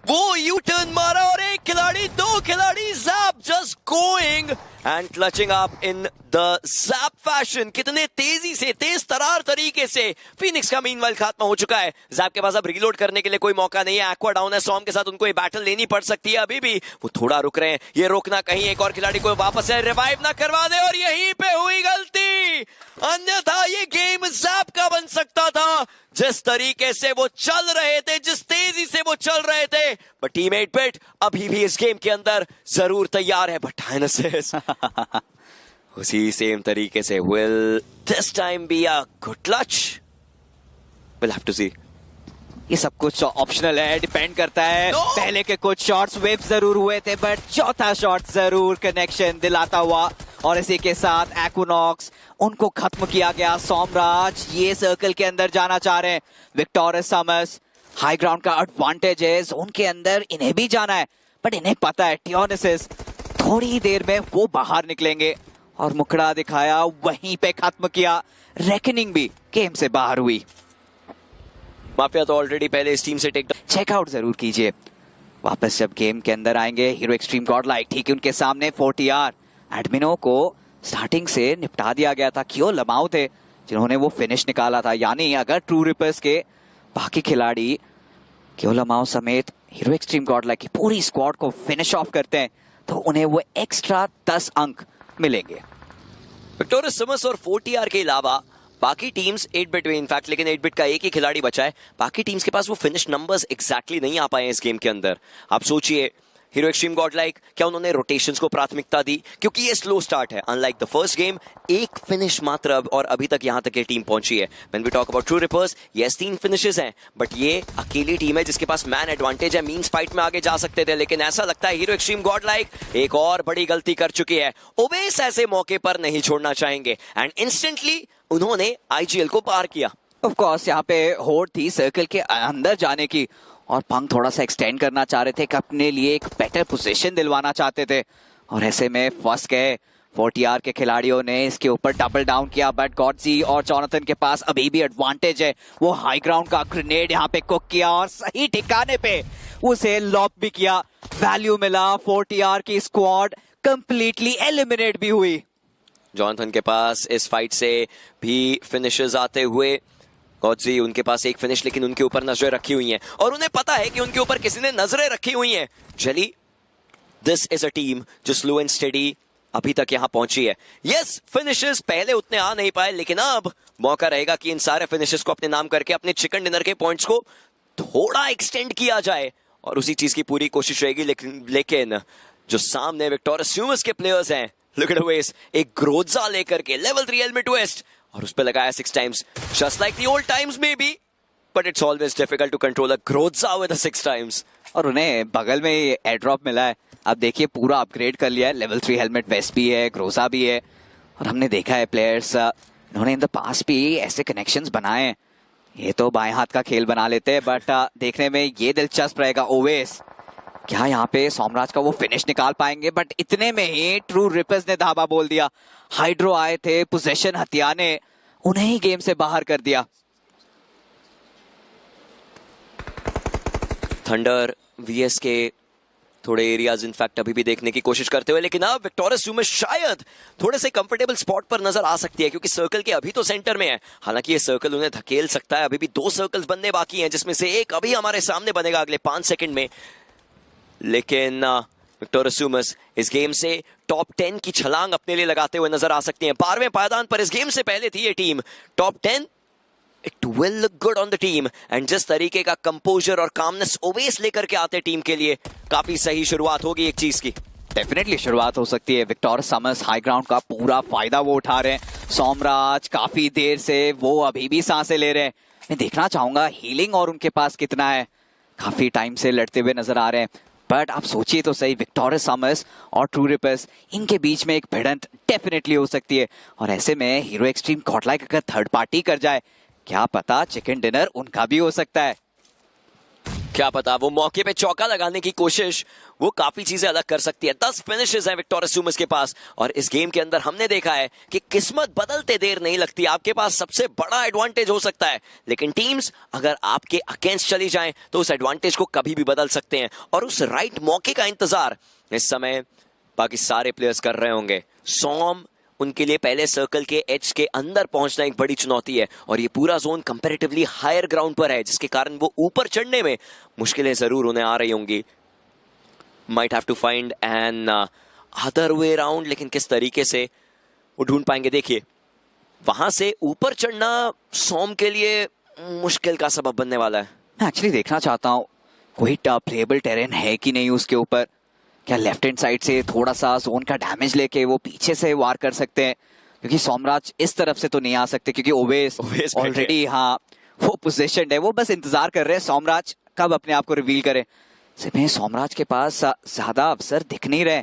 वो यू टर्न मारा और एक खिलाड़ी, 2 खिलाड़ी, JAP just going and clutching up in the JAP fashion. कितने तेजी से, तेज तरार तरीके से फिनिक्स का मीनवाइल खात्मा हो चुका है। जैप के पास अब रीलोड करने के लिए कोई मौका नहीं है। एक्वा डाउन है, सॉम के साथ उनको ये बैटल लेनी पड़ सकती है। अभी भी वो थोड़ा रुक रहे हैं, ये रोकना कहीं एक और खिलाड़ी को वापस से रिवाइव ना करवा दे, और यहीं पे हुई गलती। अन्यथा ये गेम जैप का बन सकता था। जिस तरीके से वो चल रहे थे, जिस तेजी से वो चल रहे थे, बट टीम 8-बिट अभी भी इस गेम के अंदर जरूर तैयार है। बट डायनासिस उसी सेम तरीके से, will this time be a good clutch? Will have to see. ये सब कुछ ऑप्शनल है, डिपेंड करता है। No! पहले के कुछ शॉट्स वेव जरूर हुए थे, बट चौथा शॉट जरूर कनेक्शन दिलाता हुआ। और इसी के साथ एक्विनॉक्स, उनको खत्म किया गया। सोमराज ये सर्कल के अंदर जाना चाह रहे हैं। विक्टोरियस समर्स, हाई ग्राउंड का एडवांटेज है, जोन के अंदर इन्हें भी जाना है, बट इन्हें पता है टियोनिसिस थोड़ी देर में वो बाहर निकलेंगे। और मुखड़ा दिखाया, वहीं पे खत्म किया। रेकनिंग भी गेम से बाहर हुई। माफिया तो ऑलरेडी पहले इस टीम से टेक चेकआउट जरूर कीजिए। वापस जब गेम के अंदर आएंगे, हीरो एक्सट्रीम गॉडलाइक ठीक है उनके सामने। 40R एडमिनो को स्टार्टिंग से निपटा दिया गया था। क्यों लमाओ थे जिन्होंने वो फिनिश निकाला था। यानी अगर ट्रू रिपर्स के बाकी खिलाड़ी क्यों लमाओ समेत हीरो एक्सट्रीम गॉडलाइक की पूरी स्क्वाड को फिनिश ऑफ करते हैं तो उन्हें वो एक्स्ट्रा 10 अंक मिलेंगे। विक्टोरियस समर्स और 40R के अलावा बाकी टीम्स 8-बिट में इनफैक्ट, लेकिन 8-बिट का एक ही खिलाड़ी बचा है। बाकी टीम्स के पास वो फिनिश नंबर्स एग्जैक्टली नहीं आ पाए हैं इस गेम के अंदर। आप सोचिए, हीरो एक्सट्रीम गॉडलाइक, क्या उन्होंने रोटेशंस को प्राथमिकता दी? क्योंकि ये स्लो स्टार्ट है। अनलाइक द फर्स्ट गेम, एक फिनिश मात्र अब, और अभी तक यहां तक ये टीम पहुंची है। When we talk about True Rippers, yes 3 finishes हैं, बट ये अकेली टीम है जिसके पास मैन एडवांटेज है। मींस फाइट में आगे जा सकते थे, लेकिन ऐसा लगता है हीरो एक्सट्रीम गॉडलाइक एक और बड़ी गलती कर चुकी है। ओवेस ऐसे मौके पर नहीं छोड़ना चाहेंगे, एंड इंस्टेंटली उन्होंने आईजीएल को पार किया। ऑफ कोर्स यहाँ पे होड़ थी सर्कल के अंदर जाने की, और पंख थोड़ा सा एक्सटेंड करना चाह रहे थे कि अपने लिए एक बेटर पोजीशन दिलवाना चाहते थे, और ऐसे में फंस गए। 40R के खिलाड़ियों ने इसके ऊपर डबल डाउन किया, बट गॉडजी और जॉनथन के पास अभी भी एडवांटेज है। वो हाई ग्राउंड का ग्रेनेड यहाँ पे कुक किया और सही ठिकाने पे उसे लॉक भी किया। वैल्यू मिला। 40R की स्क्वाड कंप्लीटली एलिमिनेट भी हुई। जॉनथन के पास इस फाइट से भी फिनिशेस आते हुए, गॉडजी उनके पास एक फिनिश, लेकिन उनके ऊपर नजरें रखी हुई हैं, और उन्हें पता है कि उनके ऊपर किसी ने नजरें रखी हुई हैं। जली, दिस इज अ टीम जो स्लो एंड स्टेडी अभी तक यहां पहुंची है। यस, फिनिशेस पहले उतने आ नहीं पाए, लेकिन अब मौका रहेगा कि इन सारे फिनिशेस को अपने नाम करके अपने चिकन डिनर के पॉइंट्स को थोड़ा एक्सटेंड किया जाए, और उसी चीज की पूरी कोशिश रहेगी। लेकिन जो सामने विक्टोरियस समर्स के प्लेयर्स हैं, लुक एट ओवेस, एक ग्रोजा लेकर के लेवल 3 हेलमेट ट्विस्ट, और उस पे लगाया 6 times, just like the old times maybe, but it's always difficult to control a Groza with 6 times. और उन्हें बगल में एयर ड्रॉप मिला है। अब देखिए पूरा अपग्रेड कर लिया है, लेवल 3 हेलमेट वेस्ट भी है, ग्रोजा भी है, और हमने देखा है प्लेयर्स इन्होंने इन द पास भी ऐसे कनेक्शंस बनाए हैं। ये तो बाएं हाथ का खेल बना लेते हैं, बट देखने में ये दिलचस्प रहेगा। ओवेस क्या यहाँ पे सोमराज का वो फिनिश निकाल पाएंगे? बट इतने में ही ट्रू रिपर्स ने धावा बोल दिया। हाइड्रो आए थे, पोजेशन हथिया ने उन्हें ही गेम से बाहर कर दिया। थंडर वीएस के थोड़े एरियाज इनफैक्ट अभी भी देखने की कोशिश करते हुए, लेकिन अब विक्टोरियस में शायद थोड़े से कंफर्टेबल स्पॉट पर नजर आ सकती है, क्योंकि सर्कल के अभी तो सेंटर में है। हालांकि ये सर्कल उन्हें धकेल सकता है। अभी भी 2 सर्कल्स बनने बाकी हैं, जिसमें से एक अभी हमारे सामने बनेगा अगले 5 सेकंड में। लेकिन विक्टोरियस इस गेम से टॉप 10 की छलांग अपने लिए लगाते हुए नजर आ सकती हैं। 12वें पायदान पर इस गेम से पहले थी ये team. Top 10 it will look good on the team, and जिस तरीके का कंपोजर और कामनेस ओवेस लेकर के आते टीम के लिए, काफी सही शुरुआत होगी एक चीज की। डेफिनेटली शुरुआत हो सकती है। विक्टोरियस समर्स हाई ग्राउंड का पूरा फायदा वो उठा रहे हैं। सोमराज काफी देर से वो अभी भी सांसें ले रहे हैं। मैं देखना चाहूंगा हीलिंग और उनके पास कितना है। काफी टाइम से लड़ते हुए नजर आ रहे हैं। बट आप सोचिए तो सही, विक्टोरियस समर्स और ट्रू रिपर्स, इनके बीच में एक भिड़ंत डेफिनेटली हो सकती है। और ऐसे में हीरो एक्सट्रीम गॉडलाइक अगर थर्ड पार्टी कर जाए, क्या पता चिकन डिनर उनका भी हो सकता है। क्या पता वो मौके पे चौका लगाने की कोशिश, वो काफी चीजें अलग कर सकती है। 10 फिनिशेस हैं विक्टोरियस के पास, और इस गेम के अंदर हमने देखा है कि किस्मत बदलते देर नहीं लगती। आपके पास सबसे बड़ा एडवांटेज हो सकता है, लेकिन टीम्स अगर आपके अगेंस्ट चली जाएं तो उस एडवांटेज को कभी भी बदल सकते हैं। और उस राइट मौके का इंतजार इस समय बाकी सारे प्लेयर्स कर रहे होंगे। सोम, उनके लिए पहले सर्कल के एज के अंदर पहुंचना एक बड़ी चुनौती है, और ये पूरा जोन कंपैरेटिवली हायर ग्राउंड पर है, जिसके कारण वो ऊपर चढ़ने में मुश्किलें जरूर उन्हें आ रही होंगी। Might have to find an other way around, लेकिन किस तरीके से वो ढूंढ पाएंगे? देखिए, वहां से ऊपर चढ़ना सोम के लिए मुश्किल का सबब बनने वाला है। मैं एक्चुअली देखना चाहता हूँ कोई प्लेएबल टेरेन है कि नहीं उसके ऊपर। क्या लेफ्ट हैंड साइड से थोड़ा सा जोन का डैमेज लेके वो पीछे से वार कर सकते हैं? क्योंकि सोमराज इस तरफ से तो नहीं आ सकते, क्योंकि ओवेस ऑलरेडी हाँ वो पोजीशनड है। वो बस इंतजार कर रहे हैं सोमराज कब अपने आप को रिवील करे। सिर्फ सोमराज के पास ज्यादा अवसर दिख नहीं रहे,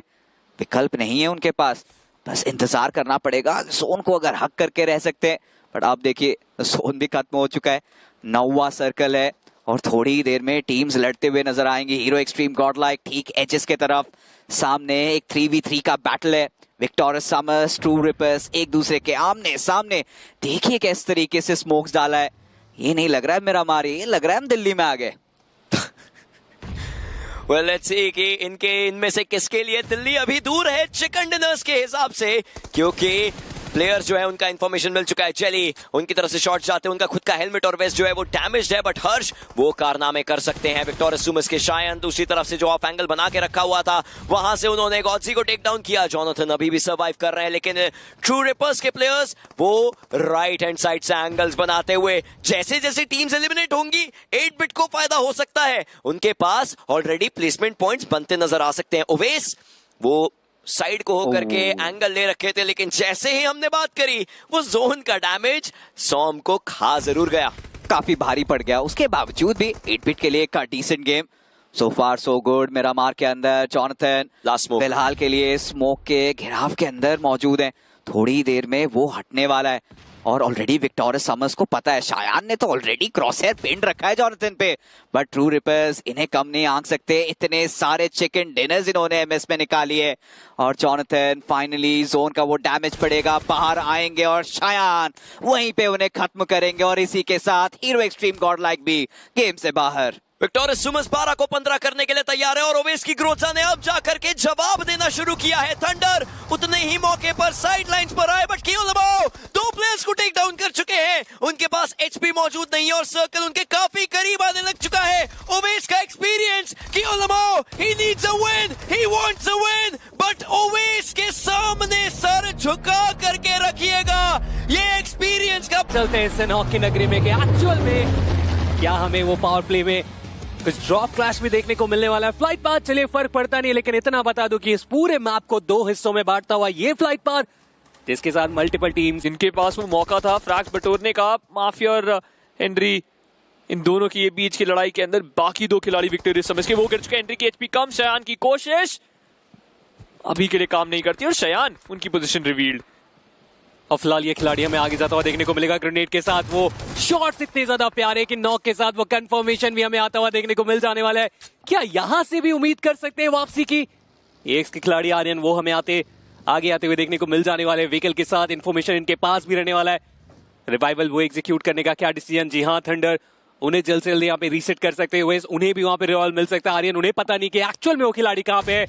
विकल्प नहीं है उनके पास, बस इंतजार करना पड़ेगा। जोन को अगर हक करके रह सकते हैं, बट आप देखिए जोन भी खत्म हो चुका है। 9वां सर्कल है और थोड़ी ही देर में टीम्स लड़ते हुए नजर आएंगी। हीरो एक्सट्रीम गॉडलाइक ठीक एजेस के तरफ, सामने एक 3v3 का बैटल है। विक्टोरियस समर्स, ट्रू रिपर्स एक दूसरे के आमने सामने। देखिए किस तरीके से स्मोक्स डाला है। ये नहीं लग रहा है मेरा मारी, ये लग रहा है हम दिल्ली में आ गए। Well, let's see कि इनमें से किसके लिए दिल्ली अभी दूर है चिकन डिनर्स के हिसाब से, क्योंकि प्लेयर्स जो है उनका इंफॉर्मेशन मिल चुका है। जेली उनकी तरफ से शॉट जाते हैं, उनका खुद का हेलमेट और वेस्ट जो है वो डैमेज्ड है, बट हर्ष वो कारनामे कर सकते हैं। विक्टोरियस के शायन दूसरी तरफ से जो ऑफ एंगल बना के रखा हुआ था, वहां से उन्होंने गॉडजी को टेक डाउन किया। जोनाथन अभी भी सर्वाइव कर रहे हैं, लेकिन ट्रू रिपर्स के प्लेयर्स वो राइट हैंड साइड से एंगल्स बनाते हुए, जैसे जैसे टीम्स एलिमिनेट होंगी 8-बिट को फायदा हो सकता है। उनके पास ऑलरेडी प्लेसमेंट पॉइंट्स बनते नजर आ सकते हैं। ओवेस वो साइड को होकर के एंगल ले रखे थे, लेकिन जैसे ही हमने बात करी वो जोन का डैमेज सोम को खा जरूर गया, काफी भारी पड़ गया। उसके बावजूद भी 8-बिट के लिए एक डिसेंट गेम। सो फार सो गुड। मेरा मार के अंदर जोनाथन लास्ट स्मोक फिलहाल के लिए स्मोक के घेराव के अंदर मौजूद है। थोड़ी देर में वो हटने वाला है, और ऑलरेडी विक्टोरियस समर्स को पता है। शायान ने तो ऑलरेडी क्रॉस हेयर पिन रखा है जोनाथन पे, बट ट्रू रिपर्स इन्हें कम नहीं आंक सकते। इतने सारे चिकन डिनर्स इन्होंने एमएस में निकाली है, और जोनाथन फाइनली जोन का वो डैमेज पड़ेगा, बाहर आएंगे और शायान वहीं पे उन्हें खत्म करेंगे। और इसी के साथ हीरो एक्सट्रीम गॉडलाइक भी गेम से बाहर। विक्टोरियस 12 को 15 करने के लिए तैयार है, और ओवेस की ग्रोजा ने अब जाकर के जवाब देना शुरू किया है। थंडर उतने ही मौके पर साइड लाइंस पर आए, बट कियोलमो 2 प्लेयर्स को टेक डाउन कर चुके हैं। उनके पास एचपी मौजूद नहीं है, और सर्कल उनके काफी करीब आने लग चुका है। ओवेस का एक्सपीरियंस, कियोलमो he needs a win, he wants a win, but Owais के सामने सर झुका करके रखिएगा। ये एक्सपीरियंस का चलते हैं सेनहॉक की नगरी में कि एक्चुअल में क्या हमें वो पावर प्ले में कुछ ड्रॉप क्लैश भी देखने को मिलने वाला है। फ्लाइट पाथ चलिए फर्क पड़ता नहीं, लेकिन इतना बता दूं कि इस पूरे मैप को 2 हिस्सों में बांटता हुआ ये फ्लाइट पाथ, जिसके साथ मल्टीपल टीम्स, इनके पास वो मौका था फ्रैग्स बटोरने का। माफिया और हेनरी, इन दोनों की ये बीच की लड़ाई के अंदर बाकी 2 खिलाड़ी विक्टोरियस समझ के वो गिर चुके। हेनरी की एचपी कम, शयान की कोशिश अभी के लिए काम नहीं करती, और शयान उनकी पोजीशन रिवील्ड। और फिलहाल ये खिलाड़ी हमें आगे जाता हुआ देखने को मिलेगा ग्रेनेड के साथ। वो शॉट्स इतने ज्यादा प्यारे कि नॉक के साथ वो कंफर्मेशन भी हमें आता हुआ देखने को मिल जाने वाला है। क्या यहां से भी उम्मीद कर सकते हैं वापसी की? एक्स के खिलाड़ी आर्यन वो हमें आगे आते हुए देखने को मिल जाने वाले। व्हीकल के साथ इन्फॉर्मेशन इनके पास भी रहने वाला है। रिवाइवल वो एग्जीक्यूट करने का क्या डिसीजन? जी हाँ, थंडर उन्हें जल्द से जल्द यहाँ पे रीसेट कर सकते हैं। उन्हें भी वहां पे रिवॉल्व मिल सकता है। आर्यन उन्हें पता नहीं कि एक्चुअल में वो खिलाड़ी कहाँ पे है।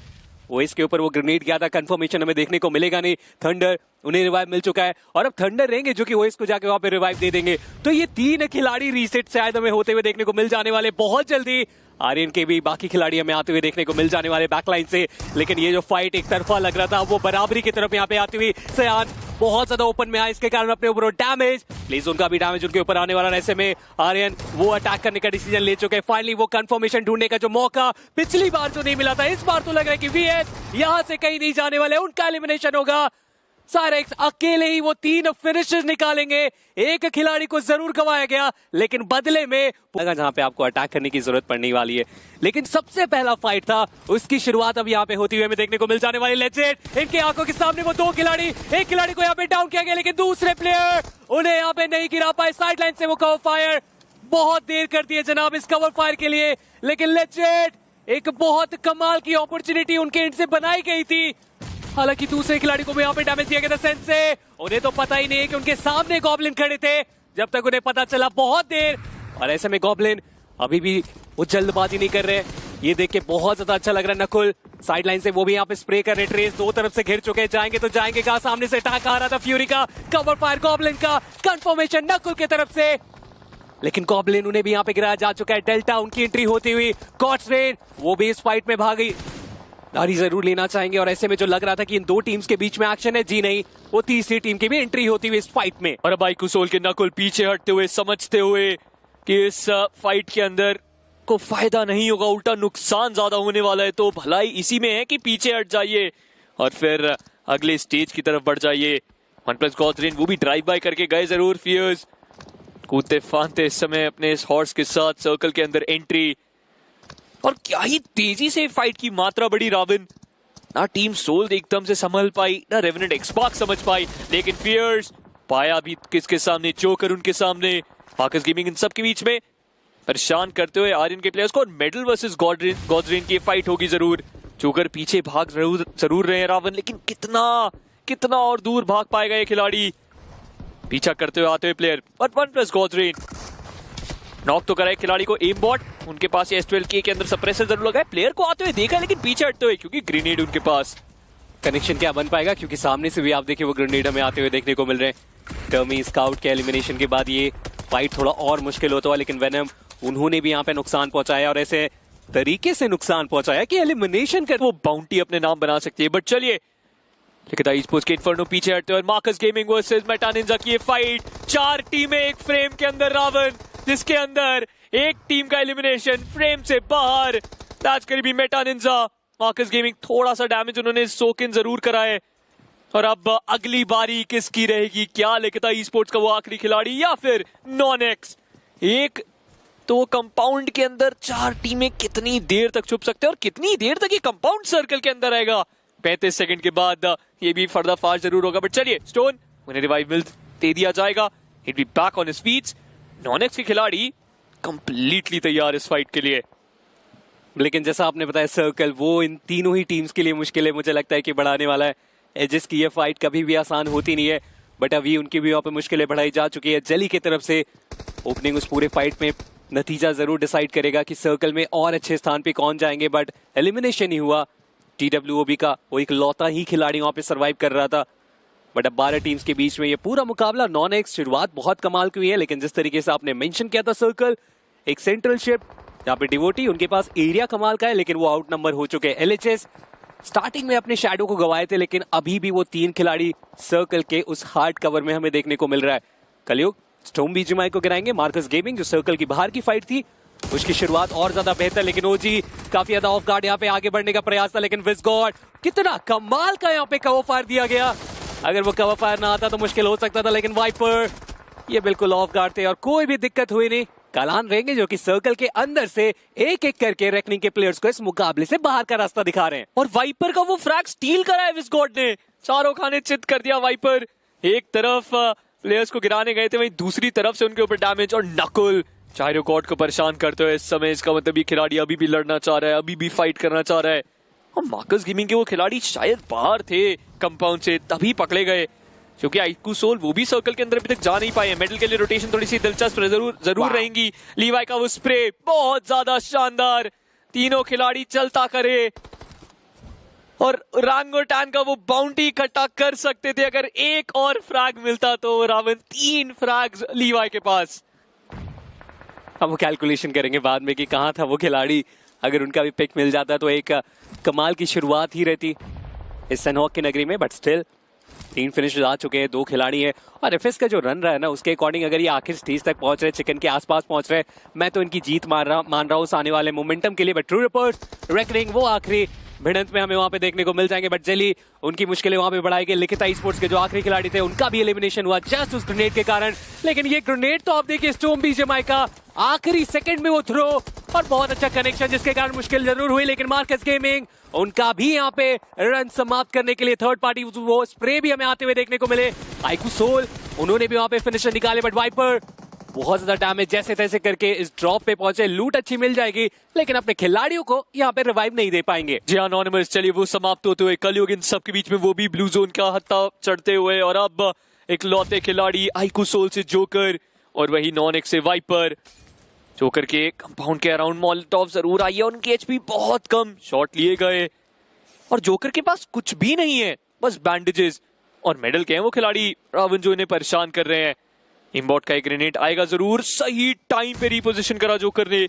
वो इसके ऊपर वो ग्रेनेड गया था, कंफर्मेशन हमें देखने को मिलेगा नहीं। थंडर उन्हें रिवाइव मिल चुका है और अब थंडर रहेंगे जो कि ओएस को जाके वहां पे रिवाइव दे देंगे। तो ये 3 खिलाड़ी रीसेट शायद हमें होते हुए देखने को मिल जाने वाले बहुत जल्दी। आर्यन के भी बाकी खिलाड़ी हमें आते हुए देखने को मिल जाने वाले बैकलाइन से। लेकिन ये जो फाइट एक तरफा लग रहा था वो बराबरी की तरफ यहाँ पे आती हुई। सयान बहुत ज्यादा ओपन में आया, इसके कारण अपने ऊपर डैमेज, प्लीज उनका भी डैमेज उनके ऊपर आने वाला। ऐसे में आर्यन वो अटैक करने का डिसीजन ले चुके हैं। फाइनली वो कंफर्मेशन ढूंढने का जो मौका पिछली बार जो नहीं मिला था, इस बार तो लग रहा है कि वीएस यहां से कहीं नहीं जाने वाले, उनका एलिमिनेशन होगा। सारेक्स अकेले ही वो 3 फिनिशेस निकालेंगे। एक खिलाड़ी को जरूर गंवाया गया, लेकिन बदले में जहां पे आपको अटैक करने की जरूरत पड़ने वाली है। लेकिन सबसे पहला फाइट था, उसकी शुरुआत अब यहाँ पे होती हुई हमें देखने को मिल जाने वाली। लेजेंड इनके आंखों के सामने वो 2 खिलाड़ी, एक खिलाड़ी को यहाँ पे डाउन किया गया, लेकिन दूसरे प्लेयर उन्हें यहाँ पे नहीं गिरा पाए। साइडलाइन से वो कवर फायर बहुत देर कर दिए जनाब इस कवर फायर के लिए। लेकिन लेजेंड एक बहुत कमाल की अपॉर्चुनिटी उनके एंड से बनाई गई थी। हालांकि दूसरे खिलाड़ी को भी यहाँ पे डैमेज दिया गया था सेंस से। उन्हें तो पता ही नहीं है कि उनके सामने गॉब्लिन खड़े थे, जब तक उन्हें पता चला बहुत देर। और ऐसे में गॉब्लिन अभी भी वो जल्दबाजी नहीं कर रहे। ये देख के बहुत ज्यादा अच्छा लग रहा है। नकुल साइडलाइन से वो भी यहाँ पे स्प्रे कर रहे। ट्रेस 2 तरफ से घिर चुके हैं, जाएंगे तो जाएंगे कहाँ? सामने से अटैक आ रहा था फ्यूरी का, कवर फायर गॉब्लिन का, कंफर्मेशन नकुल की तरफ से, लेकिन गॉब्लिन उन्हें भी यहाँ पे गिराया जा चुका है। डेल्टा उनकी एंट्री होती हुई, गॉड्स रेन वो भी इस फाइट में भागी, दारी जरूर लेना चाहेंगे। और ऐसे में जो लग रहा था कि इन 2 टीम्स के बीच में एक्शन है, जी नहीं, वो तीसरी टीम की भी एंट्री होती हुई इस फाइट में। और भाई कुसोल के नकुल पीछे हटते हुए समझते हुए कि इस फाइट के अंदर को फायदा नहीं होगा, उल्टा नुकसान ज्यादा होने वाला है, तो भलाई इसी में है कि पीछे हट जाइए और फिर अगले स्टेज की तरफ बढ़ जाइए। OnePlus गॉड्रेन वो भी ड्राइव बाय करके गए जरूर। फियर्स कूदते फांदते इस समय अपने इस हॉर्स के साथ सर्कल के अंदर एंट्री, और क्या ही तेजी से फाइट की मात्रा बढ़ी राविन। ना टीम सोल एकदम से संभल पाई, ना रेवेनेंट एक्सपार्क समझ पाई, लेकिन फियर्स पाया भी किसके सामने? जोकर उनके सामने, मार्कस गेमिंग इन सब के बीच में परेशान करते हुए आर्यन के प्लेयर्स को। मेडल वर्सेस गॉड्रेन की फाइट होगी जरूर। जोकर पीछे भाग जरूर रहे हैं रावण, लेकिन कितना और दूर भाग पाएगा ये खिलाड़ी? पीछा करते हुए आते हुए प्लेयर, बट OnePlus गॉड्रेन नॉक तो करा खिलाड़ी को। एम बॉट उनके पास S12K के अंदर सप्रेसर जरूर लगा है। प्लेयर को आते हुए देखा, लेकिन पीछे हटते हुए, क्योंकि ग्रेनेड उनके पास। कनेक्शन क्या बन पाएगा? क्योंकि सामने से भी आप देखिए वो ग्रेनेड हमें आते हुए देखने को मिल रहे हैं। टर्मी स्काउट के एलिमिनेशन के बाद ये फाइट थोड़ा और मुश्किल होता हुआ, लेकिन वेनम उन्होंने भी यहाँ पे नुकसान पहुंचाया, और ऐसे तरीके से नुकसान पहुंचाया कि एलिमिनेशन कर वो बाउंटी अपने नाम बना सकती है। बट चलिए, लेकिन ई-स्पोर्ट्स के इन्फर्नो पीछे हटते हुए Marcus gaming versus Meta Ninja की ये फाइट। 4 टीमें एक फ्रेम के अंदर रावण, जिसके अंदर एक टीम का एलिमिनेशन फ्रेम से बाहर। आज करीबी मेटा निंजा, मार्कस गेमिंग थोड़ा सा डैमेज उन्होंने सोक इन जरूर करा है। और अब अगली बारी किसकी रहेगी? क्या लेके था ई-स्पोर्ट्स का वो आखिरी खिलाड़ी, या फिर नॉन-एक्स? एक तो कंपाउंड के अंदर 4 टीमें कितनी देर तक छुप सकते हैं, और कितनी देर तक ये कंपाउंड सर्कल के अंदर रहेगा? 35 सेकंड के बाद ये भी पर्दाफाश जरूर होगा। बट चलिए, स्टोन उन्हें रिवाइव मिल दे दिया जाएगा। Hit be back on his feet. Non-x के खिलाड़ी कंप्लीटली तैयार इस फाइट के लिए। लेकिन जैसा आपने बताया, सर्कल वो इन तीनों ही टीम्स के लिए मुश्किलें मुझे लगता है कि बढ़ाने वाला है। एजिस की ये फाइट कभी भी आसान होती नहीं है, बट अभी उनकी भी वहां पे मुश्किलें बढ़ाई जा चुकी है। जली की तरफ से ओपनिंग उस पूरे फाइट में नतीजा जरूर डिसाइड करेगा कि सर्कल में और अच्छे स्थान पे कौन जाएंगे, बट एलिमिनेशन ही हुआ। TWOB का वो एक लौता ही खिलाड़ी वहां पे सर्वाइव कर रहा था। बट अब 12 टीम्स के बीच में ये पूरा मुकाबला। नॉन-एक्स शुरुआत बहुत कमाल की हुई है, लेकिन जिस तरीके से आपने मेंशन किया था, सर्कल एक सेंट्रल शिप, यहाँ पे डिवोटी उनके पास एरिया कमाल का है, लेकिन वो आउट नंबर हो चुके हैं। LHS स्टार्टिंग में अपने शैडो को गवाए थे, लेकिन अभी भी वो 3 खिलाड़ी सर्कल के उस हार्ड कवर में हमें देखने को मिल रहा है। कलयुग स्टोम बीजीएमआई को गिराएंगे। मार्कस गेमिंग जो सर्कल की बाहर की फाइट थी, उसकी शुरुआत और ज्यादा बेहतर, लेकिन ओजी काफी ज्यादा ऑफ गार्ड यहाँ पे आगे बढ़ने का प्रयास था, लेकिन विस्गॉड कितना कमाल का यहाँ पे कवर फायर दिया गया। अगर वो कवर फायर ना आता तो मुश्किल हो सकता था, लेकिन वाइपर ये बिल्कुल ऑफ गार्ड थे और कोई भी दिक्कत हुई नहीं। कालान रहेंगे जो कि सर्कल के अंदर से एक एक करके रेकनिंग के प्लेयर्स को इस मुकाबले से बाहर का रास्ता दिखा रहे हैं। और वाइपर का वो फ्रैग स्टील करा है विस्गॉड ने, चारों खाने चित कर दिया वाइपर। एक तरफ प्लेयर्स को गिराने गए थे, वहीं दूसरी तरफ से उनके ऊपर डैमेज। और नकुल चाइरो गॉड को परेशान करते हुए इस समय, इसका मतलब ये खिलाड़ी अभी भी लड़ना चाह रहा है, अभी भी फाइट करना चाह रहा है। और मार्कस गेमिंग के वो खिलाड़ी शायद बाहर थे कंपाउंड से, तभी पकड़े गए, क्योंकि आईकू सोल वो भी सर्कल के अंदर अभी तक जा नहीं पाए। मेडल के लिए रोटेशन थोड़ी सी दिलचस्प जरूर रहेंगी। लीवाई का वो स्प्रे बहुत ज्यादा शानदार, तीनों खिलाड़ी चलता करे। और रांगोटान का वो बाउंटी इकट्ठा कर सकते थे, अगर एक और फ्रैग मिलता तो रावण 3 फ्रैग्स लीवाई के पास। अब वो कैलकुलेशन करेंगे बाद में कि कहाँ था वो खिलाड़ी, अगर उनका भी पिक मिल जाता तो एक कमाल की शुरुआत ही रहती इस सनहॉक की नगरी में। बट स्टिल 3 फिनिशेस आ चुके हैं, 2 खिलाड़ी हैं। और एफएस का जो रन रहा है ना, उसके अकॉर्डिंग अगर ये आखिर स्टेज तक पहुंच रहे, चिकन के आसपास पहुंच रहे, मैं तो इनकी जीत मान रहा हूँ उस आने वाले मोमेंटम के लिए। बट ट्रू रिपोर्ट्स रेकनिंग वो आखिरी भिड़ंत में हमें वहां पे देखने को मिल जाएंगे। बट जल्दी उनकी मुश्किलें वहां पे बढ़ाई गई। लिखिता स्पोर्ट्स के जो आखिरी खिलाड़ी थे, उनका भी एलिमिनेशन हुआ जस्ट उस ग्रेनेड के कारण। लेकिन ये ग्रेनेड तो आप देखिए, स्टोम बी जमाइका आखिरी सेकंड में वो थ्रो, और बहुत अच्छा कनेक्शन, जिसके कारण मुश्किल जरूर हुई। लेकिन मार्कस गेमिंग, उनका भी यहाँ पे रन समाप्त करने के लिए थर्ड पार्टी वो स्प्रे भी हमें आते हुए देखने को मिले। आईकू सोल, उन्होंने भी वहां पे फिनिशर निकाले। बट वाइपर बहुत ज्यादा डैमेज जैसे तैसे करके इस ड्रॉप पे पहुंचे। लूट अच्छी मिल जाएगी, लेकिन अपने खिलाड़ियों को यहाँ पे रिवाइव नहीं दे पाएंगे। जी अनोनिमस, चलिए वो समाप्त होते हुए कलयुग इन सबके बीच में, वो भी ब्लू जोन का हत्था चढ़ते हुए। और अब एक लौते खिलाड़ी आईकू सोल से जोकर, और वही नॉन एक्स से वाइपर। जोकर के कंपाउंड के अराउंड मॉलोटॉव जरूर आई है, उनकी एचपी बहुत कम, शॉट लिए गए। और जोकर के पास कुछ भी नहीं है, बस बैंडेजेस और मेडल के हैं वो खिलाड़ी रावण जो इन्हें परेशान कर रहे हैं। इम्बॉट का एक ग्रेनेड आएगा जरूर, सही टाइम पे रिपोजिशन करा जोकर ने।